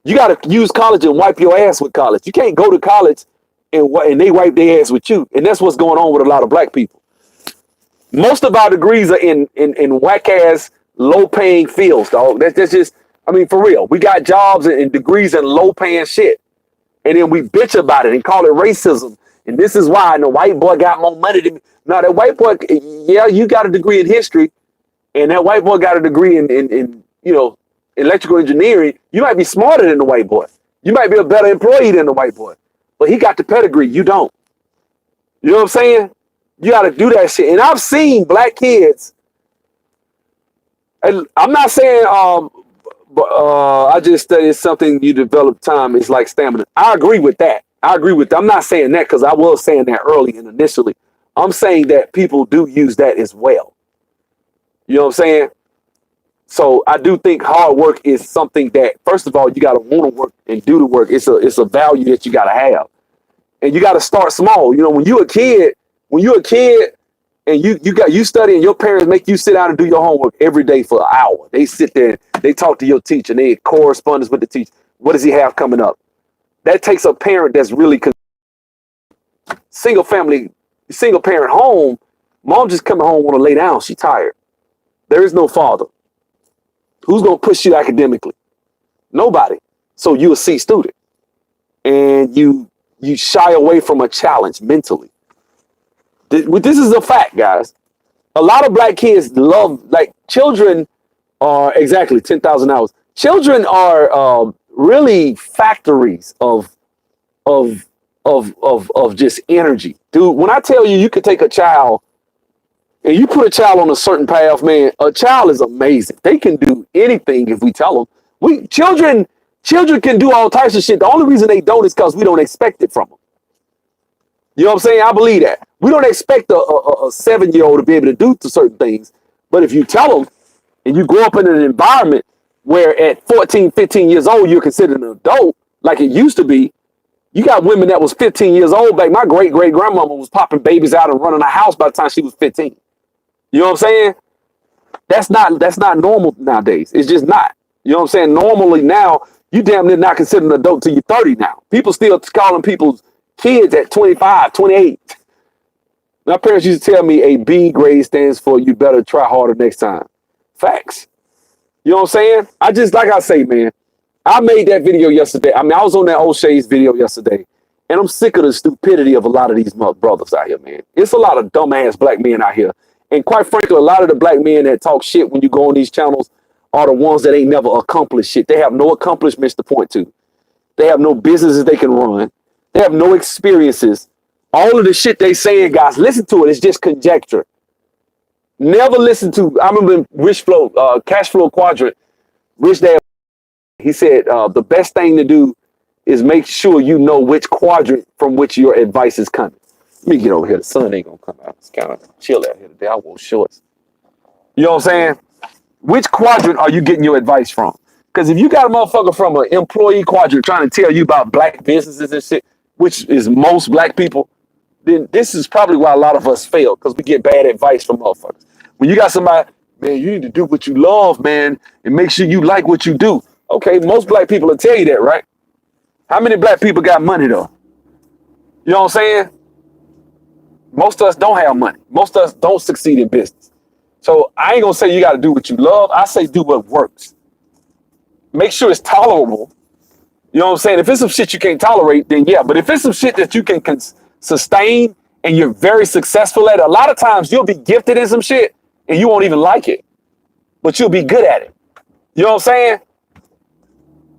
You got to use college and wipe your ass with college. You can't go to college and they wipe their ass with you. And that's what's going on with a lot of black people. Most of our degrees are in whack-ass, low-paying fields, dog. That's just, I mean, for real. We got jobs and degrees in low-paying shit. And then we bitch about it and call it racism. And this is why the white boy got more money than me. Now, that white boy, yeah, you got a degree in history, and that white boy got a degree in electrical engineering. You might be smarter than the white boy. You might be a better employee than the white boy. But he got the pedigree. You don't. You know what I'm saying? You got to do that shit. And I've seen black kids, and I'm not saying I just studied something you develop time. It's like stamina. I agree with that. I'm not saying that because I was saying that early and initially. I'm saying that people do use that as well. You know what I'm saying? So I do think hard work is something that, first of all, you got to want to work and do the work. It's a value that you got to have. And you got to start small. You know, when you're a kid and you study and your parents make you sit down and do your homework every day for an hour. They sit there, they talk to your teacher, and they correspondence with the teacher. What does he have coming up? That takes a parent that's really single parent home. Mom just coming home, want to lay down. She tired. There is no father. Who's going to push you academically? Nobody. So you're a C student. And you shy away from a challenge mentally. This is a fact, guys. A lot of black kids children are exactly 10,000 hours. Children are really factories of just energy. Dude, when I tell you could take a child and you put a child on a certain path, man, a child is amazing. They can do anything if we tell them. Children can do all types of shit. The only reason they don't is because we don't expect it from them. You know what I'm saying? I believe that. We don't expect a 7-year-old to be able to do certain things. But if you tell them and you grow up in an environment where at 14, 15 years old, you're considered an adult, like it used to be. You got women that was 15 years old back. My great-great-grandmama was popping babies out and running a house by the time she was 15. You know what I'm saying? That's not normal nowadays. It's just not. You know what I'm saying? Normally now, you damn near not considered an adult till you're 30 now. People still calling people's kids at 25, 28. My parents used to tell me a B grade stands for you better try harder next time. Facts. You know what I'm saying? Like I say, man, I made that video yesterday. I mean, I was on that O'Shea's video yesterday, and I'm sick of the stupidity of a lot of these brothers out here, man. It's a lot of dumbass black men out here. And quite frankly, a lot of the black men that talk shit when you go on these channels are the ones that ain't never accomplished shit. They have no accomplishments to point to. They have no businesses they can run. They have no experiences. All of the shit they saying, guys, listen to it. It's just conjecture. Never listen to, I remember in Cash Flow Quadrant, Rich Dad, he said, the best thing to do is make sure you know which quadrant from which your advice is coming. Let me get over here. The sun ain't gonna come out. It's kind of chill out here today. I wore shorts. You know what I'm saying? Which quadrant are you getting your advice from? Because if you got a motherfucker from an employee quadrant trying to tell you about black businesses and shit, which is most black people, then this is probably why a lot of us fail, because we get bad advice from motherfuckers. When you got somebody, man, you need to do what you love, man, and make sure you like what you do. Okay, most black people will tell you that, right? How many black people got money though? You know what I'm saying? Most of us don't have money. Most of us don't succeed in business. So I ain't gonna say you gotta do what you love. I say do what works. Make sure it's tolerable. You know what I'm saying? If it's some shit you can't tolerate, then yeah. But if it's some shit that you can sustain and you're very successful at, a lot of times you'll be gifted in some shit and you won't even like it, but you'll be good at it. You know what I'm saying?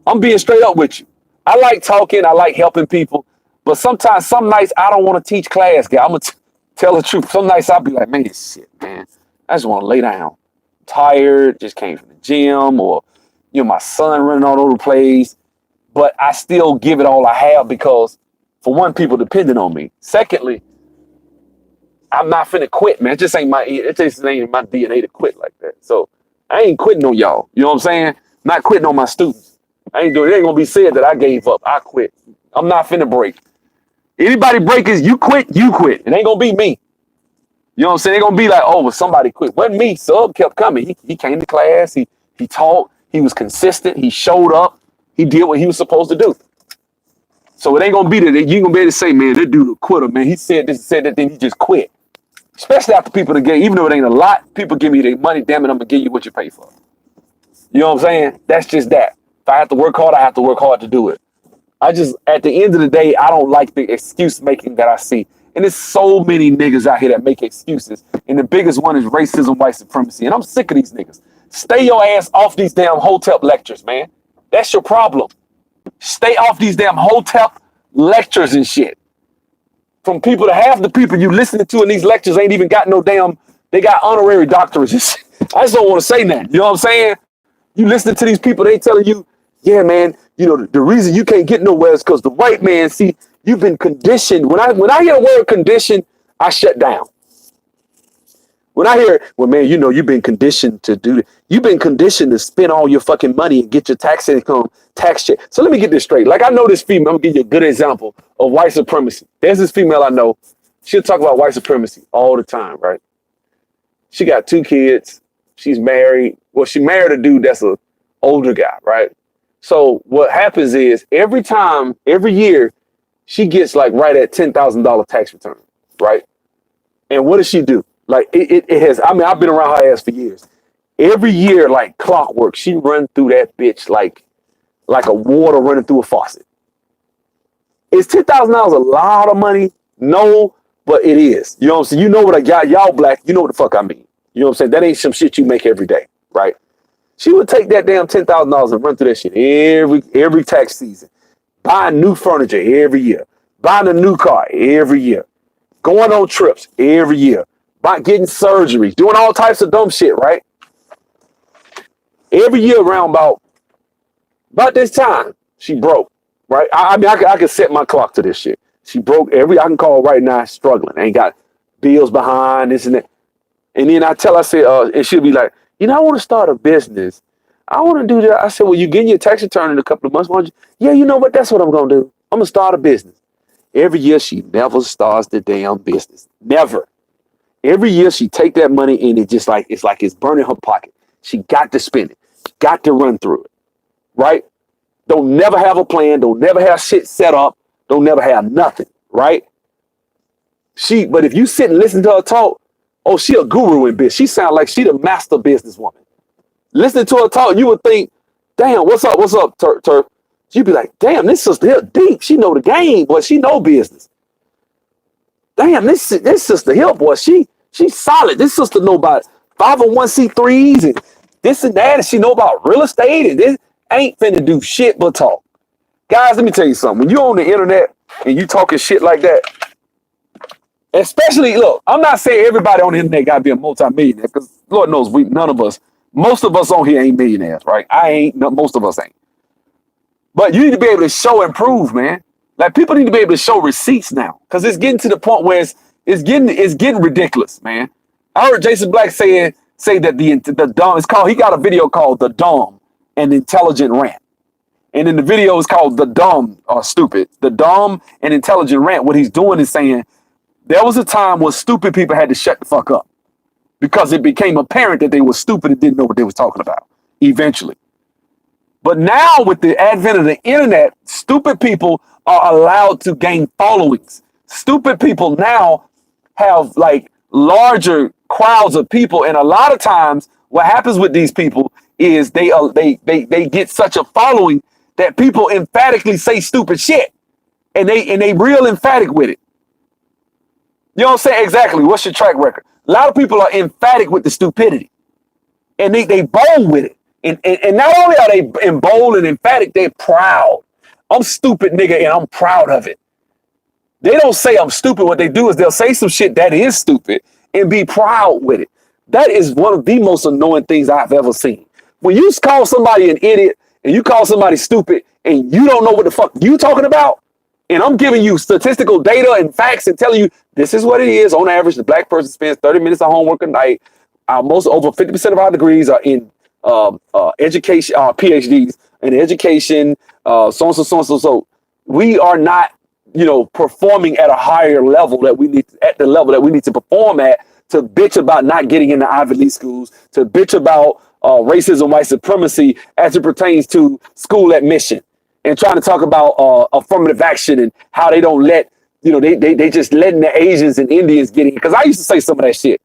I'm being straight up with you. I like talking. I like helping people. But sometimes, some nights, I don't want to teach class, guy. I'm going to tell the truth. Some nights I'll be like, man, shit, man. I just want to lay down. I'm tired, just came from the gym, or, you know, my son running all over the place. But I still give it all I have because, for one, people depending on me. Secondly, I'm not finna quit, man. It just ain't in my DNA to quit like that. So I ain't quitting on y'all. You know what I'm saying? Not quitting on my students. I ain't doing it. Ain't gonna be said that I gave up. I quit. I'm not finna break. Anybody break is you quit, you quit. It ain't gonna be me. You know what I'm saying? It's gonna be like, oh, well, somebody quit. Wasn't me. Sub kept coming. He came to class. He taught. He was consistent. He showed up. He did what he was supposed to do. So it ain't gonna be that you ain't gonna be able to say, man, that dude a quitter, man. He said this and said that, then he just quit. Especially after people that get, even though it ain't a lot, people give me their money. Damn it, I'm gonna give you what you pay for. You know what I'm saying? That's just that. If I have to work hard, I have to work hard to do it. I just, at the end of the day, I don't like the excuse making that I see. And there's so many niggas out here that make excuses. And the biggest one is racism, white supremacy. And I'm sick of these niggas. Stay your ass off these damn Hotep lectures, man. That's your problem. Stay off these damn Hotep lectures and shit. From people to half the people you listening to in these lectures ain't even got no damn, they got honorary doctorates and shit. I just don't want to say that. You know what I'm saying? You listening to these people, they telling you, yeah, man, you know, the reason you can't get nowhere is because the white man, see, you've been conditioned. When I hear the word conditioned, I shut down. When I hear, well, man, you know, you've been conditioned to do, you've been conditioned to spend all your fucking money and get your tax income, tax check. So let me get this straight. Like, I know this female, I'm gonna give you a good example of white supremacy. There's this female I know, she'll talk about white supremacy all the time, right? She got 2 kids. She's married. Well, she married a dude that's a older guy, right? So what happens is every year, she gets like right at $10,000 tax return, right? And what does she do? Like it has, I mean, I've been around her ass for years. Every year, like clockwork, she run through that bitch like a water running through a faucet. Is $10,000 a lot of money? No, but it is. You know what I'm saying? You know what I got, y'all black, you know what the fuck I mean. You know what I'm saying? That ain't some shit you make every day, right? She would take that damn $10,000 and run through that shit every tax season. Buying new furniture every year. Buying a new car every year. Going on trips every year. Getting surgeries. Doing all types of dumb shit, right? Every year around about this time, she broke, right? I mean, I can set my clock to this shit. She broke I can call right now, struggling. Ain't got bills behind, this and that. And then I said, and she'll be like, you know, I want to start a business. I want to do that. I said, well, you're getting your tax return in a couple of months. Why don't you? Yeah, you know what? That's what I'm going to do. I'm going to start a business. Every year, she never starts the damn business. Never. Every year, she take that money and it's like it's burning her pocket. She got to spend it. She got to run through it. Right? Don't never have a plan. Don't never have shit set up. Don't never have nothing. Right? But if you sit and listen to her talk, oh, she a guru in business. She sound like she the master businesswoman. Listening to her talk, you would think, damn, what's up, Turf? You'd be like, damn, this sister here deep. She know the game, boy. She know business. Damn, this sister here, boy, she's solid. This sister know about 501c3s and this and that, and she know about real estate, and this ain't finna do shit but talk. Guys, let me tell you something. When you on the internet and you talking shit like that, especially, look, I'm not saying everybody on the internet got to be a multi-millionaire, because Lord knows most of us on here ain't millionaires, right? Most of us ain't. But you need to be able to show and prove, man. Like people need to be able to show receipts now, because it's getting to the point where it's getting ridiculous, man. I heard Jason Black say that the dumb it's called. He got a video called "The Dumb and Intelligent Rant," and in the video is called "The Dumb or Stupid." The dumb and intelligent rant. What he's doing is saying there was a time where stupid people had to shut the fuck up because it became apparent that they were stupid and didn't know what they was talking about. Eventually. But now, with the advent of the internet, stupid people are allowed to gain followings. Stupid people now have like larger crowds of people, and a lot of times, what happens with these people is they get such a following that people emphatically say stupid shit, and they real emphatic with it. You know what I'm saying? Exactly. What's your track record? A lot of people are emphatic with the stupidity, and they bold with it. And not only are they bold and emphatic, they're proud. I'm stupid, nigga, and I'm proud of it. They don't say I'm stupid. What they do is they'll say some shit that is stupid and be proud with it. That is one of the most annoying things I've ever seen. When you call somebody an idiot and you call somebody stupid and you don't know what the fuck you talking about, and I'm giving you statistical data and facts and telling you this is what it is. On average, the black person spends 30 minutes of homework a night. Most over 50% of our degrees are in education, PhDs in education, so. We are not, performing at a higher level that we need, at the level that we need to perform at, to bitch about not getting into Ivy League schools, to bitch about racism, white supremacy as it pertains to school admission, and trying to talk about affirmative action and how they don't let, they just letting the Asians and Indians get in. Because I used to say some of that shit.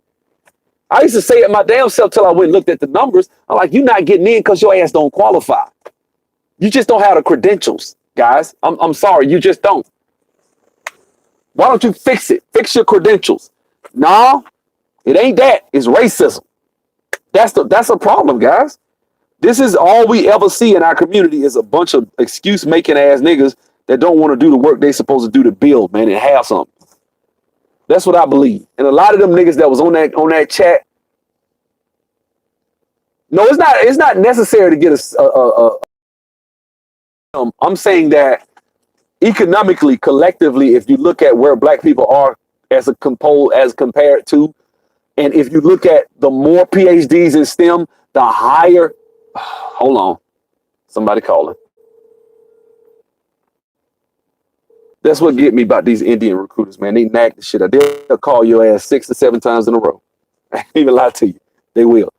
I used to say it my damn self till I went and looked at the numbers. I'm like, you're not getting in because your ass don't qualify. You just don't have the credentials, guys. I'm sorry, you just don't. Why don't you fix it? Fix your credentials. No, it ain't that. It's racism. That's a problem, guys. This is all we ever see in our community is a bunch of excuse making ass niggas that don't want to do the work they supposed to do to build, man, and have something. That's what I believe. And a lot of them niggas that was on that chat. No, it's not necessary to get I'm saying that economically, collectively, if you look at where black people are as compared to, and if you look at the more PhDs in STEM, the higher. Hold on, somebody calling. That's what get me about these Indian recruiters, man. They nag the shit out. They'll call your ass 6 to 7 times in a row. I ain't even lie to you. They will.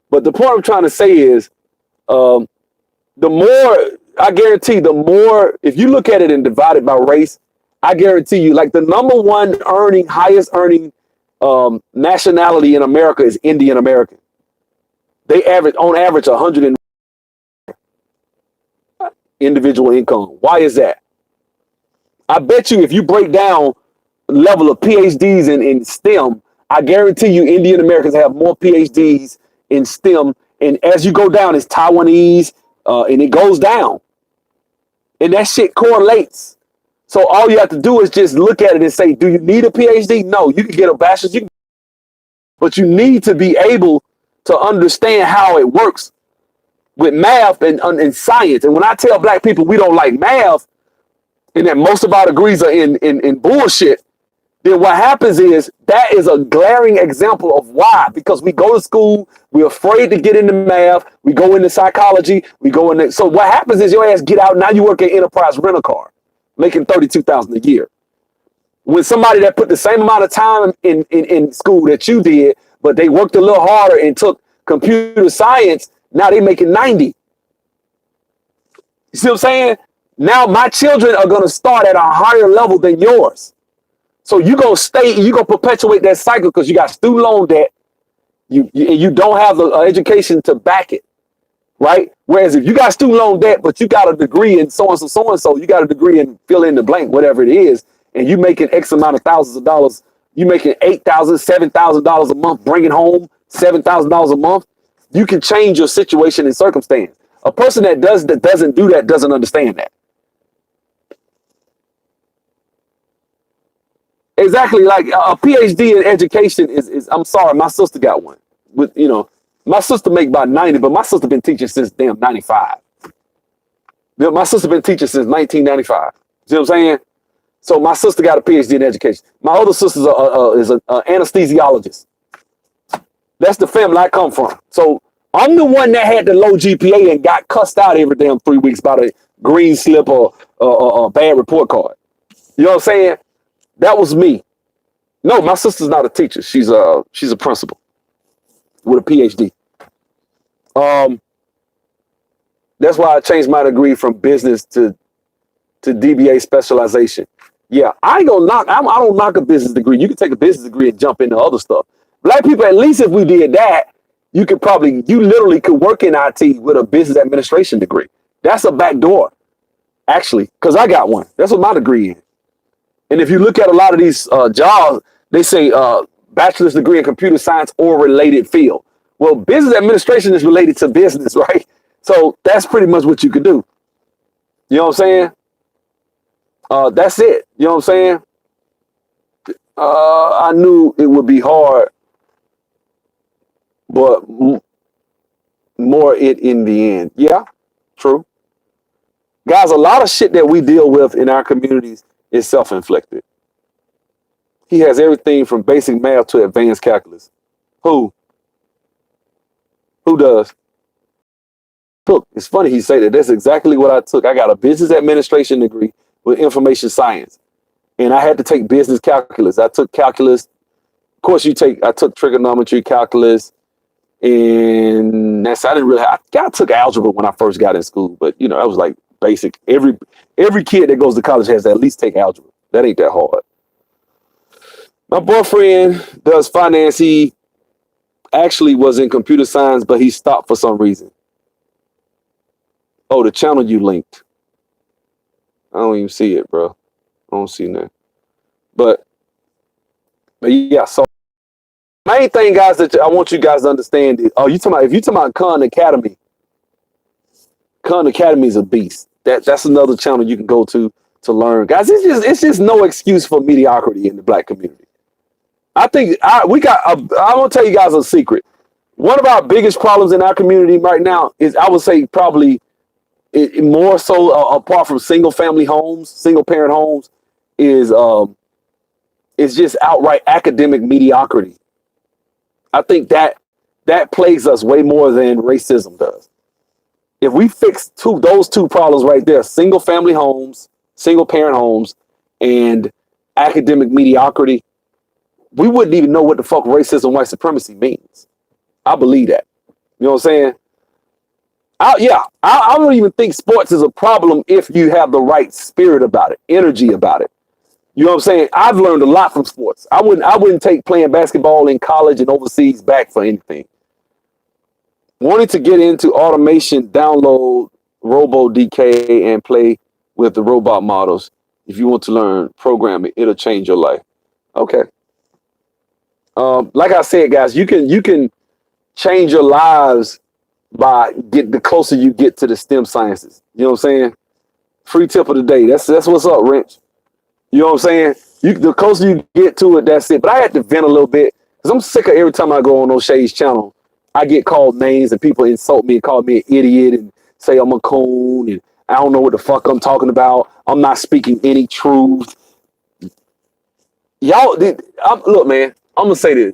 But the point I'm trying to say is, the more, I guarantee, the more, if you look at it and divide it by race, I guarantee you, like the number one highest earning nationality in America is Indian American. They on average 100 individual income. Why is that? I bet you if you break down the level of PhDs in STEM, I guarantee you Indian Americans have more PhDs in STEM. And as you go down, it's Taiwanese, and it goes down. And that shit correlates. So all you have to do is just look at it and say, do you need a PhD? No, you can get a bachelor's, but you need to be able to understand how it works with math and science. And when I tell black people we don't like math, and that most of our degrees are in bullshit, then what happens is that is a glaring example of why. Because we go to school, we're afraid to get into math, we go into psychology, we go into. So what happens is your ass get out, now you work at Enterprise Rent-A-Car, making $32,000 a year. When somebody that put the same amount of time in school that you did, but they worked a little harder and took computer science, now they making 90. You see what I'm saying? Now my children are going to start at a higher level than yours. So you're going to perpetuate that cycle because you got student loan debt. You don't have the education to back it, right? Whereas if you got student loan debt, but you got a degree in so-and-so, you got a degree in fill in the blank, whatever it is, and you making X amount of thousands of dollars, you making $8,000, $7,000 a month, bringing home $7,000 a month, you can change your situation and circumstance. A person that doesn't do that doesn't understand that. Exactly, like a PhD in education is I'm sorry, my sister got one. With my sister make about 90, but my sister been teaching since damn 95. My sister been teaching since 1995. See what I'm saying? So my sister got a PhD in education. My other sister is an anesthesiologist. That's the family I come from. So I'm the one that had the low GPA and got cussed out every damn 3 weeks by a green slip or a bad report card. You know what I'm saying? That was me. No, my sister's not a teacher. She's a principal with a PhD. That's why I changed my degree from business to DBA specialization. Yeah, I ain't gonna knock. I don't knock a business degree. You can take a business degree and jump into other stuff. Black people, at least if we did that, you literally could work in IT with a business administration degree. That's a back door, actually, because I got one. That's what my degree is. And if you look at a lot of these jobs, they say bachelor's degree in computer science or related field. Well, business administration is related to business, right? So that's pretty much what you could do. You know what I'm saying? That's it. You know what I'm saying? I knew it would be hard, but more it in the end. Yeah, true. Guys, a lot of shit that we deal with in our communities is self-inflicted. He has everything from basic math to advanced calculus. Who does? Look, it's funny he say that. That's exactly what I took. I got a business administration degree with information science, and I had to take business calculus. I took calculus. Of course, I took trigonometry, calculus, and I took algebra when I first got in school, but that was like basic. Every kid that goes to college has to at least take algebra. That ain't that hard. My boyfriend does finance. He actually was in computer science, but he stopped for some reason. Oh, the channel you linked. I don't even see it, bro. I don't see that. But yeah, so main thing, guys, that I want you guys to understand is, if you talking about Khan Academy is a beast. That's another channel you can go to learn. Guys, it's just no excuse for mediocrity in the Black community. I think I'm gonna tell you guys a secret. One of our biggest problems in our community right now is, I would say, probably more so apart from single parent homes, is just outright academic mediocrity. I think that plagues us way more than racism does. If we fix those two problems right there, single parent homes, and academic mediocrity, we wouldn't even know what the fuck racism, white supremacy means. I believe that. You know what I'm saying? I don't even think sports is a problem if you have the right spirit about it, energy about it. You know what I'm saying? I've learned a lot from sports. I wouldn't take playing basketball in college and overseas back for anything. Wanting to get into automation, download RoboDK and play with the robot models. If you want to learn programming, it'll change your life. Okay. Like I said, guys, you can change your lives by the closer you get to the STEM sciences. You know what I'm saying? Free tip of the day. That's what's up, Wrench. You know what I'm saying? The closer you get to it, that's it. But I had to vent a little bit because I'm sick of every time I go on O'Shea's channel, I get called names and people insult me and call me an idiot and say I'm a coon and I don't know what the fuck I'm talking about. I'm not speaking any truth. Look, man, I'm gonna say this.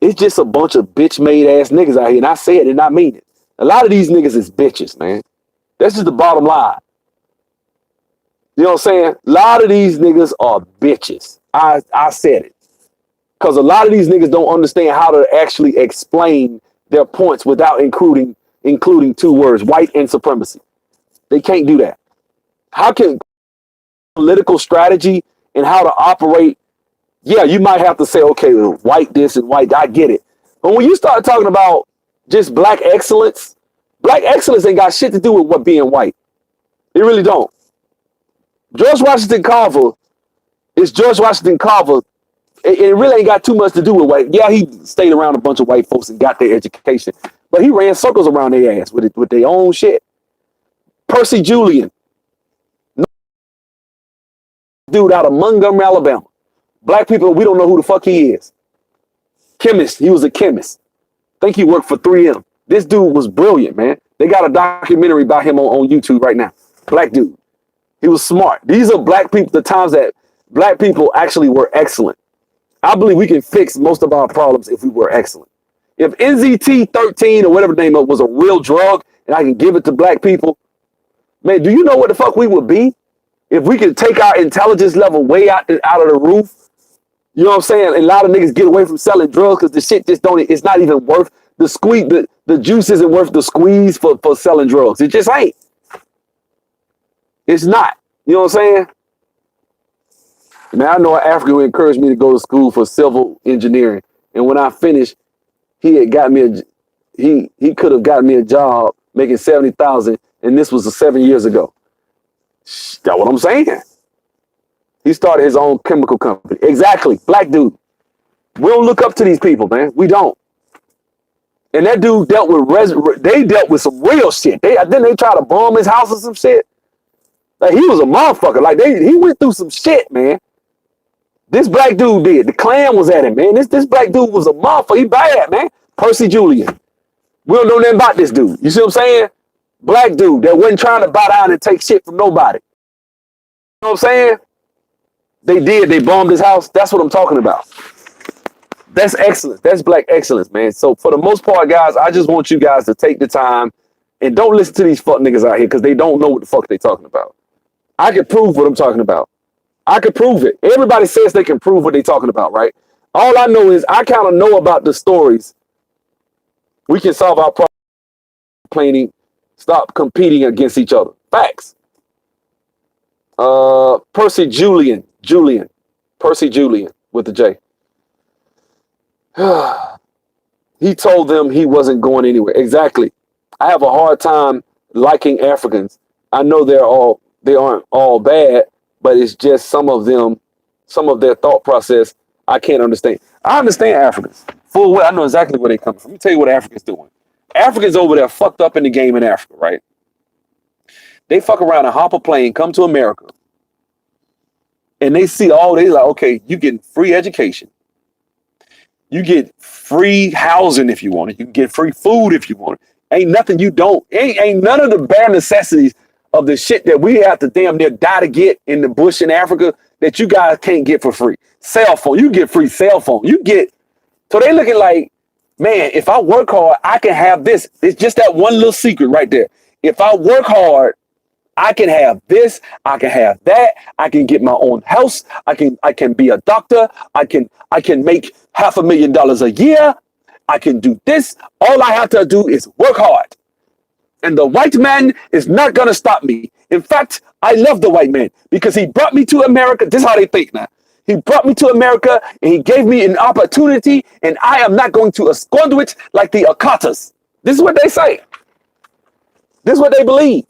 It's just a bunch of bitch-made ass niggas out here, and I say it and I mean it. A lot of these niggas is bitches, man. That's just the bottom line. You know what I'm saying? A lot of these niggas are bitches. I said it. Because a lot of these niggas don't understand how to actually explain their points without including two words, white and supremacy. They can't do that. How can political strategy and how to operate? Yeah, you might have to say, okay, well, white this and white, I get it. But when you start talking about just black excellence ain't got shit to do with what being white. It really don't. George Washington Carver is George Washington Carver. It really ain't got too much to do with white. Yeah, he stayed around a bunch of white folks and got their education, but he ran circles around their ass with their own shit. Percy Julian, dude out of Montgomery, Alabama. Black people, we don't know who the fuck he is. Chemist, he was a chemist. Think he worked for 3M. This dude was brilliant, man. They got a documentary about him on YouTube right now. Black dude. He was smart. These are black people, the times that black people actually were excellent. I believe we can fix most of our problems if we were excellent. If NZT 13 or whatever the name of it was a real drug and I can give it to black people, man, do you know what the fuck we would be if we could take our intelligence level way out of the roof? You know what I'm saying? And a lot of niggas get away from selling drugs because the shit just don't, it's not even worth the squeeze. The juice isn't worth the squeeze for selling drugs. It just ain't. It's not. You know what I'm saying? Man, I know an African who encouraged me to go to school for civil engineering. And when I finished, he had got me he could have gotten me a job making 70,000, and this was 7 years ago. That's what I'm saying. He started his own chemical company. Exactly. Black dude. We don't look up to these people, man. We don't. And that dude dealt with they dealt with some real shit. Then they tried to bomb his house or some shit. Like, he was a motherfucker. Like, he went through some shit, man. This black dude did. The Klan was at him, man. This black dude was a motherfucker. He bad, man. Percy Julian. We don't know nothing about this dude. You see what I'm saying? Black dude that wasn't trying to bow down and take shit from nobody. You know what I'm saying? They did. They bombed his house. That's what I'm talking about. That's excellence. That's black excellence, man. So for the most part, guys, I just want you guys to take the time and don't listen to these fuck niggas out here because they don't know what the fuck they talking about. I can prove what I'm talking about. I can prove it. Everybody says they can prove what they're talking about, right? All I know is I kind of know about the stories. We can solve our problem. Complaining, stop competing against each other. Facts. Percy Julian with the J. He told them he wasn't going anywhere. Exactly. I have a hard time liking Africans. I know they aren't all bad, but it's just some of their thought process I can't understand. I understand Africans full well. I know exactly where they come from. Let me tell you what Africans doing. Africans over there fucked up in the game in Africa, right? They fuck around and hop a plane, come to America, and they see they like, okay, you get free education. You get free housing if you want it. You can get free food if you want it. Ain't nothing you don't. Ain't none of the bare necessities of the shit that we have to damn near die to get in the bush in Africa that you guys can't get for free. Cell phone, you get free cell phone. So they looking like, man, if I work hard, I can have this. It's just that one little secret right there. If I work hard, I can have this, I can have that, I can get my own house, I can be a doctor, I can make $500,000 a year, I can do this. All I have to do is work hard. And the white man is not gonna stop me. In fact, I love the white man because he brought me to America. This is how they think now. He brought me to America and he gave me an opportunity, and I am not going to squander it like the Akatas. This is what they say. This is what they believe.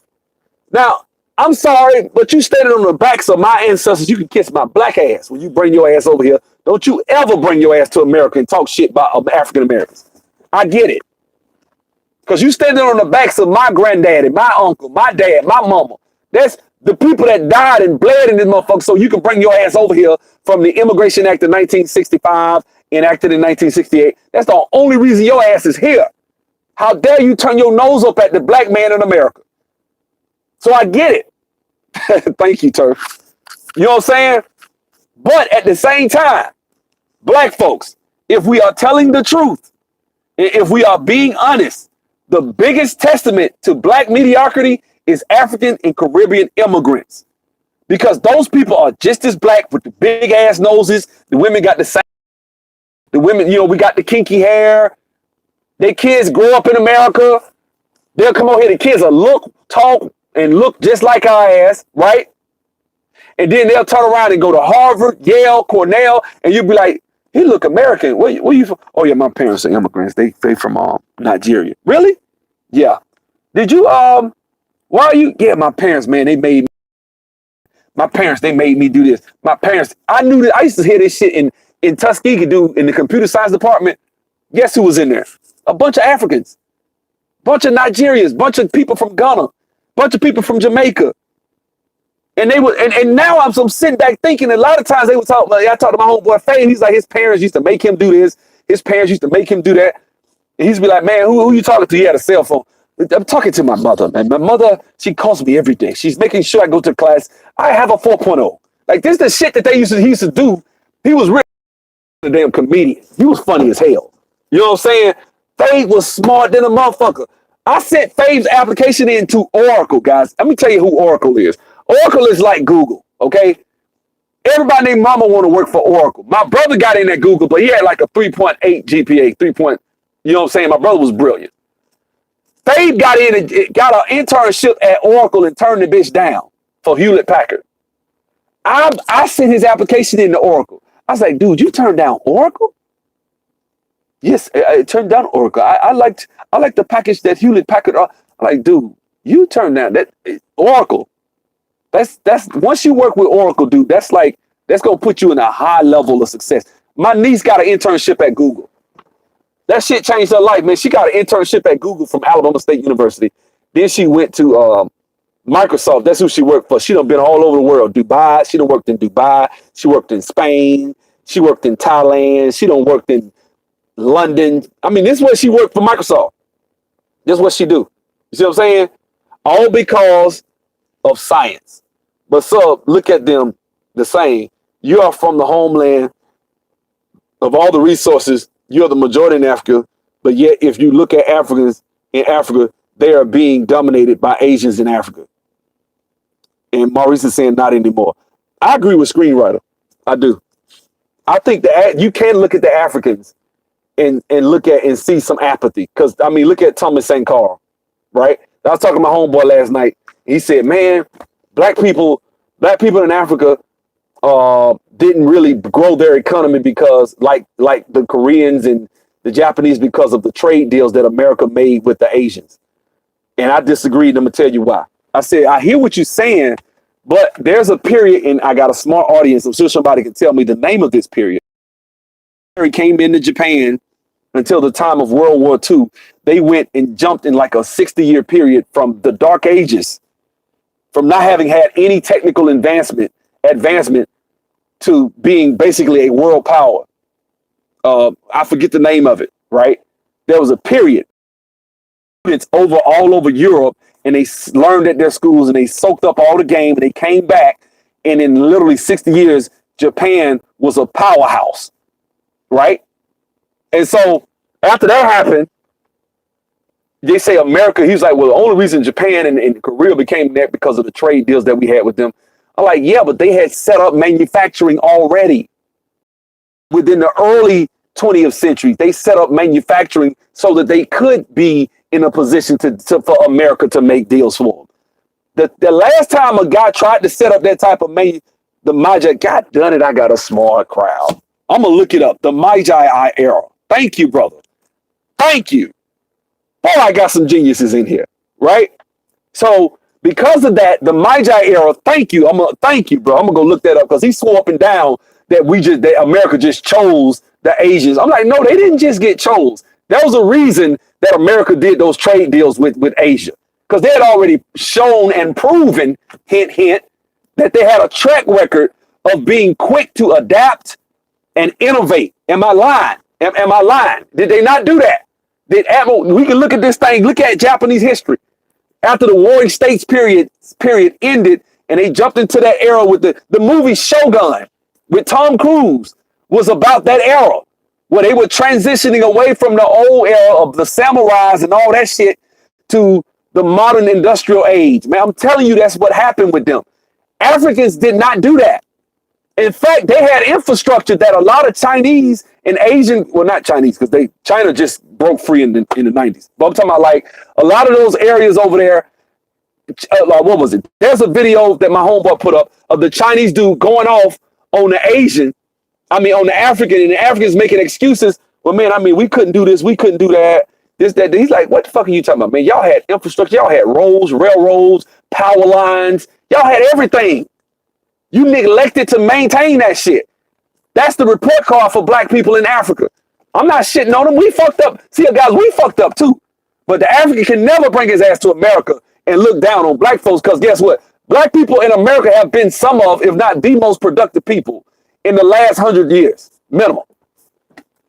Now, I'm sorry, but you standing on the backs of my ancestors, you can kiss my black ass when you bring your ass over here. Don't you ever bring your ass to America and talk shit about African Americans. I get it. Because you standing on the backs of my granddaddy, my uncle, my dad, my mama. That's the people that died and bled in this motherfucker, so you can bring your ass over here from the Immigration Act of 1965, enacted in 1968. That's the only reason your ass is here. How dare you turn your nose up at the black man in America? So I get it. Thank you, Turf. You know what I'm saying? But at the same time, black folks, if we are telling the truth, if we are being honest, the biggest testament to black mediocrity is African and Caribbean immigrants. Because those people are just as black with the big ass noses. The women got the same. The women, we got the kinky hair. Their kids grow up in America. They'll come over here. The kids will talk, and look just like our ass, right? And then they'll turn around and go to Harvard, Yale, Cornell, and you'll be like, he look American. Where you from? Oh yeah, my parents are immigrants. They from Nigeria. Really? Yeah. Did you why are you? Yeah, my parents, man, they made me do this. My parents, I knew that. I used to hear this shit in Tuskegee, dude, in the computer science department. Guess who was in there? A bunch of Africans, bunch of Nigerians, bunch of people from Ghana, bunch of people from Jamaica. And they were, and now I'm sitting back thinking, a lot of times they would talk, I talked to my homeboy Faye, and he's like, his parents used to make him do this. His parents used to make him do that. And he'd be like, man, who you talking to? He had a cell phone. I'm talking to my mother, man. My mother, she calls me every day. She's making sure I go to class. I have a 4.0. Like, this is the shit that he used to do. He was really a damn comedian. He was funny as hell. You know what I'm saying? Fave was smart than a motherfucker. I sent Fave's application into Oracle, guys. Let me tell you who Oracle is. Oracle is like Google, okay? Everybody named Mama want to work for Oracle. My brother got in at Google, but he had like a 3.8 GPA, 3 point, you know what I'm saying? My brother was brilliant. Fave got in and got an internship at Oracle and turned the bitch down for Hewlett Packard. I sent his application into Oracle. I was like, dude, you turned down Oracle? Yes, I turned down Oracle. I liked the package that Hewlett Packard. I'm like, dude, you turned down that Oracle. That's once you work with Oracle, dude. That's gonna put you in a high level of success. My niece got an internship at Google. That shit changed her life, man. She got an internship at Google from Alabama State University. Then she went to Microsoft. That's who she worked for. She done been all over the world. Dubai. She done worked in Dubai. She worked in Spain. She worked in Thailand. She done worked in London. I mean, this is what she worked for Microsoft. This is what she do. You see what I'm saying? All because of science. But so look at them the same. You are from the homeland of all the resources. You're the majority in Africa. But yet, if you look at Africans in Africa, they are being dominated by Asians in Africa. And Maurice is saying not anymore. I agree with screenwriter. I do. I think that you can look at the Africans and look at and see some apathy. Because, I mean, look at Thomas Sankara, right? I was talking to my homeboy last night. He said, man, black people in Africa didn't really grow their economy because like the Koreans and the Japanese, because of the trade deals that America made with the Asians. And I disagreed. I'm going to tell you why. I said, I hear what you're saying, but there's a period, and I got a smart audience. I'm sure somebody can tell me the name of this period. He came into Japan until the time of World War II. They went and jumped in like a 60-year period from the Dark Ages, from not having had any technical advancement to being basically a world power. I forget the name of it, right? There was a period. It's all over Europe, and they learned at their schools, and they soaked up all the game, and they came back, and in literally 60 years, Japan was a powerhouse, right? And so after that happened, they say America, he was like, well, the only reason Japan and Korea became that because of the trade deals that we had with them. I'm like, yeah, but they had set up manufacturing already. Within the early 20th century, they set up manufacturing so that they could be in a position for America to make deals for them. The last time a guy tried to set up that type of the Magi, God done it, I got a smart crowd. I'm going to look it up. The Magi era. Thank you, brother. Thank you. Boy, I got some geniuses in here, right? So because of that, the Magi era, thank you, bro. I'm gonna go look that up because he swore up and down that America just chose the Asians. I'm like, no, they didn't just get chose. There was a reason that America did those trade deals with Asia, because they had already shown and proven, hint, hint, that they had a track record of being quick to adapt and innovate. Am I lying? Am I lying? Did they not do that? We can look at this thing. Look at Japanese history. After the Warring States period ended, and they jumped into that era with the movie Shogun with Tom Cruise was about that era where they were transitioning away from the old era of the samurais and all that shit to the modern industrial age. Man, I'm telling you, that's what happened with them. Africans did not do that. In fact, they had infrastructure that a lot of Chinese and Asian, well, not Chinese, because China just broke free in the 90s. But I'm talking about like a lot of those areas over there. What was it? There's a video that my homeboy put up of the Chinese dude going off on the African, and the Africans making excuses. Well, man, we couldn't do this. We couldn't do that. This, that. He's like, what the fuck are you talking about, man? Y'all had infrastructure. Y'all had roads, railroads, power lines. Y'all had everything. You neglected to maintain that shit. That's the report card for black people in Africa. I'm not shitting on them. We fucked up. See, guys, we fucked up too. But the African can never bring his ass to America and look down on black folks, because guess what? Black people in America have been some of, if not the most productive people in the last 100 years, minimum.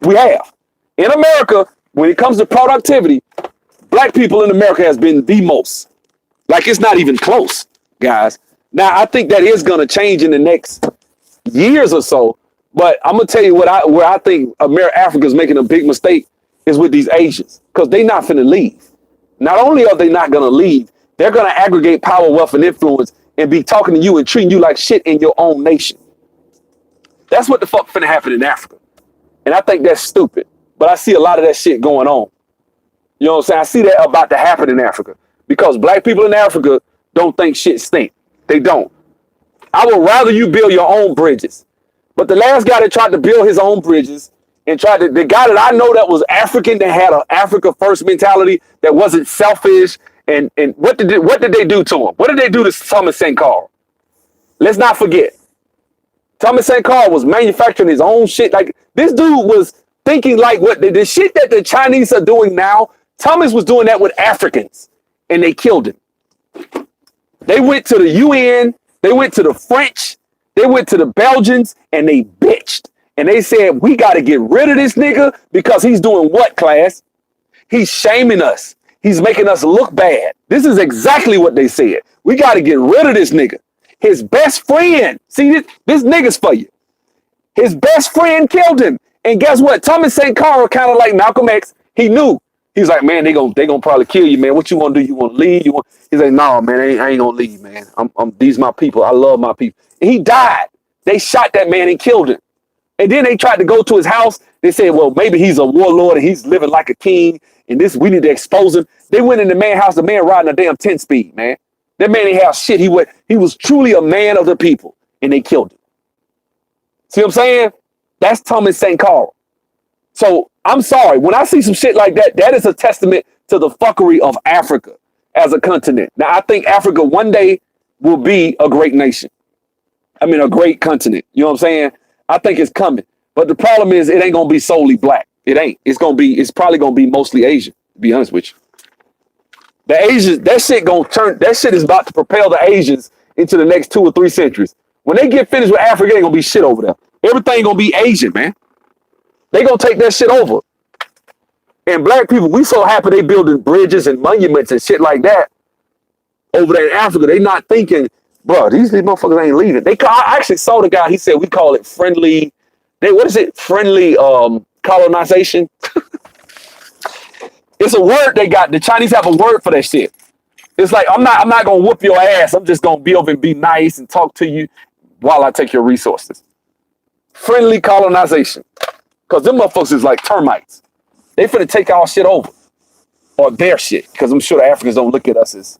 We have. In America, when it comes to productivity, Black people in America has been the most. Like, it's not even close, guys. Now, I think that is going to change in the next years or so. But I'm going to tell you where I think Africa's making a big mistake is with these Asians, because they not finna leave. Not only are they not going to leave, they're going to aggregate power, wealth, and influence and be talking to you and treating you like shit in your own nation. That's what the fuck finna happen in Africa. And I think that's stupid. But I see a lot of that shit going on. You know what I'm saying? I see that about to happen in Africa because black people in Africa don't think shit stink. They don't. I would rather you build your own bridges. But the last guy that tried to build his own bridges and the guy that I know that was African, that had an Africa first mentality, that wasn't selfish, and what did they do to him? What did they do to Thomas Sankara? Let's not forget. Thomas Sankara was manufacturing his own shit. Like, this dude was thinking like what the shit that the Chinese are doing now, Thomas was doing that with Africans, and they killed him. They went to the UN, they went to the French, they went to the Belgians, and they bitched. And they said, we got to get rid of this nigga because he's doing what, class? He's shaming us. He's making us look bad. This is exactly what they said. We got to get rid of this nigga. His best friend, see, this nigga's for you. His best friend killed him. And guess what? Thomas Sankara, kind of like Malcolm X, he knew. He's like, man, they gonna probably kill you, man. What you want to do? You want to leave? He's like, no, man, I ain't gonna leave, man. These my people. I love my people. And he died. They shot that man and killed him. And then they tried to go to his house. They said, well, maybe he's a warlord and he's living like a king. And we need to expose him. They went in the man's house, the man riding a damn 10-speed, man. That man ain't have shit. He was truly a man of the people. And they killed him. See what I'm saying? That's Thomas Sankara. So I'm sorry. When I see some shit like that, that is a testament to the fuckery of Africa as a continent. Now, I think Africa one day will be a great nation. I mean, a great continent. You know what I'm saying? I think it's coming. But the problem is it ain't going to be solely black. It ain't. It's probably going to be mostly Asian, to be honest with you. The Asians, that shit is about to propel the Asians into the next 2 or 3 centuries. When they get finished with Africa, ain't going to be shit over there. Everything going to be Asian, man. They going to take that shit over. And black people, we so happy they building bridges and monuments and shit like that over there in Africa. They not thinking, bro, these motherfuckers ain't leaving. I actually saw the guy, he said we call it friendly, friendly colonization. It's a word they got. The Chinese have a word for that shit. It's like, I'm not gonna whoop your ass. I'm just gonna be over and be nice and talk to you while I take your resources. Friendly colonization. Because them motherfuckers is like termites. They finna take our shit over. Or their shit. Because I'm sure the Africans don't look at us as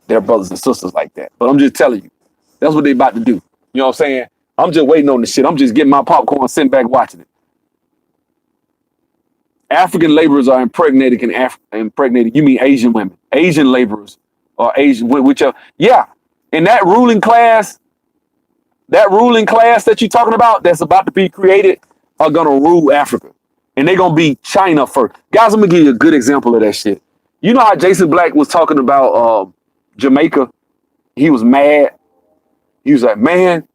their brothers and sisters like that. But I'm just telling you. That's what they about to do. You know what I'm saying? I'm just waiting on the shit. I'm just getting my popcorn, sitting back watching it. African laborers are impregnated. You mean Asian women. Asian laborers are Asian. Yeah. And that ruling class that you're talking about that's about to be created are going to rule Africa. And they're going to be China first. Guys, I'm going to give you a good example of that shit. You know how Jason Black was talking about Jamaica? He was mad. He was like, man,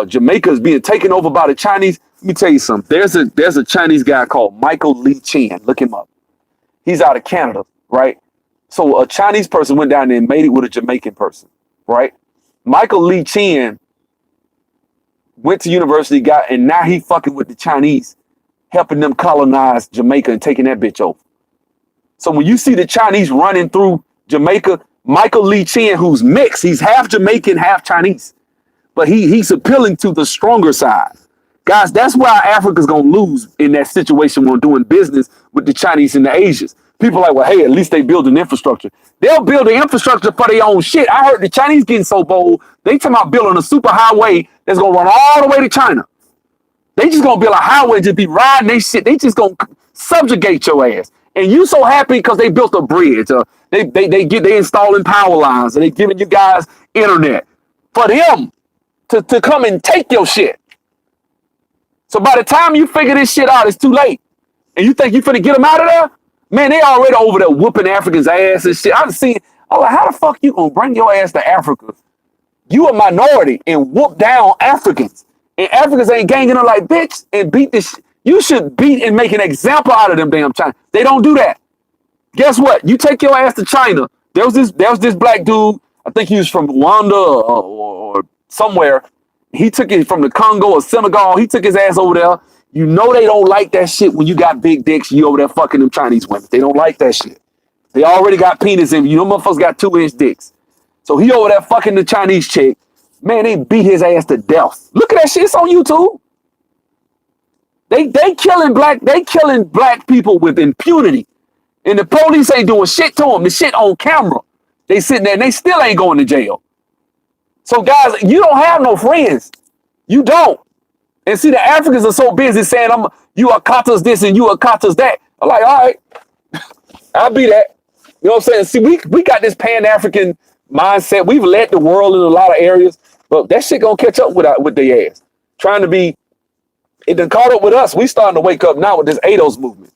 Jamaica is being taken over by the Chinese. Let me tell you something. There's a Chinese guy called Michael Lee Chin. Look him up. He's out of Canada, right? So a Chinese person went down there and made it with a Jamaican person, right? Michael Lee Chin went to university, and now he fucking with the Chinese, helping them colonize Jamaica and taking that bitch over. So when you see the Chinese running through Jamaica, Michael Lee Chin, who's mixed, he's half Jamaican, half Chinese, but he's appealing to the stronger side. Guys, that's why Africa's going to lose in that situation when doing business with the Chinese and the Asians. People are like, well, hey, at least they build an infrastructure. They'll build the infrastructure for their own shit. I heard the Chinese getting so bold, they talking about building a super highway that's going to run all the way to China. They just going to build a highway and just be riding their shit. They just going to subjugate your ass. And you so happy because they built a bridge. They installing power lines and they giving you guys internet. For them to come and take your shit. So by the time you figure this shit out, it's too late. And you think you finna get them out of there? Man, they already over there whooping Africans' ass and shit. I'm like, how the fuck you gonna bring your ass to Africa? You a minority and whoop down Africans. And Africans ain't ganging them like, bitch, and beat this shit. You should beat and make an example out of them damn China. They don't do that. Guess what? You take your ass to China. There was this black dude. I think he was from Rwanda or somewhere. He took it from the Congo or Senegal. He took his ass over there. You know they don't like that shit when you got big dicks. You over there fucking them Chinese women. They don't like that shit. They already got penis in you. You know motherfuckers got 2-inch dicks. So he over there fucking the Chinese chick. Man, they beat his ass to death. Look at that shit. It's on YouTube. They killing black people with impunity. And the police ain't doing shit to them. The shit on camera. They sitting there and they still ain't going to jail. So guys, you don't have no friends. You don't. And see, the Africans are so busy saying, you are Akatas this and you are Akatas that. I'm like, all right, I'll be that. You know what I'm saying? See, we got this Pan-African mindset. We've led the world in a lot of areas, but that shit gonna catch up with their ass. Trying to be, it done caught up with us. We starting to wake up now with this ADOS movement.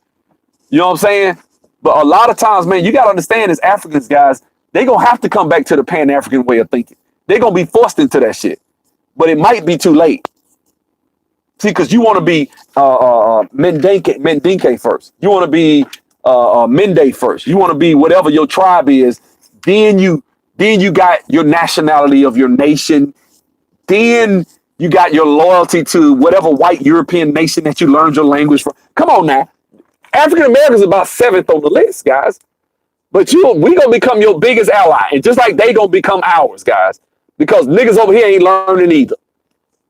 You know what I'm saying? But a lot of times, man, you got to understand as Africans, guys, they going to have to come back to the Pan-African way of thinking. They're going to be forced into that shit. But it might be too late. See, because you want to be Mendinke first. You want to be Mende first. You want to be whatever your tribe is. Then you got your nationality of your nation. Then you got your loyalty to whatever white European nation that you learned your language from. Come on now. African Americans about 7th on the list, guys. But we gonna become your biggest ally, and just like they gonna become ours, guys, because niggas over here ain't learning either.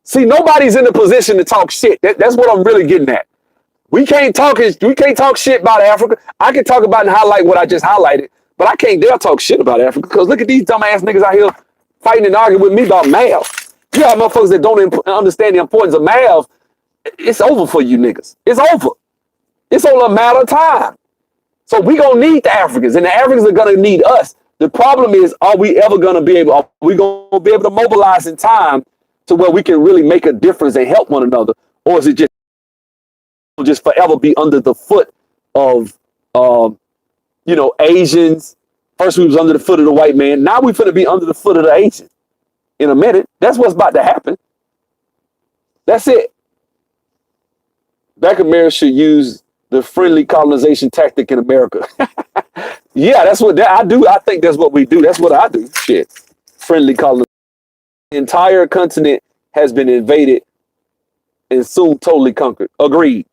See, nobody's in a position to talk shit. That's what I'm really getting at. We can't talk shit about Africa. I can talk about and highlight what I just highlighted, but I can't dare talk shit about Africa because look at these dumbass niggas out here fighting and arguing with me about math. You got motherfuckers that don't understand the importance of math. It's over for you niggas. It's over. It's only a matter of time. So we gonna need the Africans, and the Africans are gonna need us. The problem is, are we gonna be able to mobilize in time to where we can really make a difference and help one another, or is it just forever be under the foot of Asians? First we was under the foot of the white man. Now we finna be under the foot of the Asian in a minute. That's what's about to happen. That's it. Black America should use the friendly colonization tactic in America. Yeah, that's what I do. I think that's what we do. That's what I do. Shit. Friendly colonization. The entire continent has been invaded and soon totally conquered. Agreed.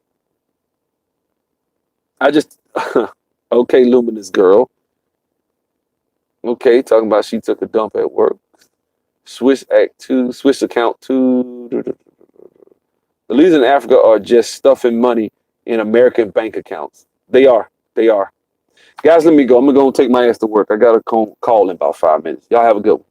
Okay, luminous girl. Okay, talking about she took a dump at work. Swiss account 2. The leaders in Africa are just stuffing money in American bank accounts. They are. Guys, let me go. I'm going to take my ass to work. I got a call in about 5 minutes. Y'all have a good one.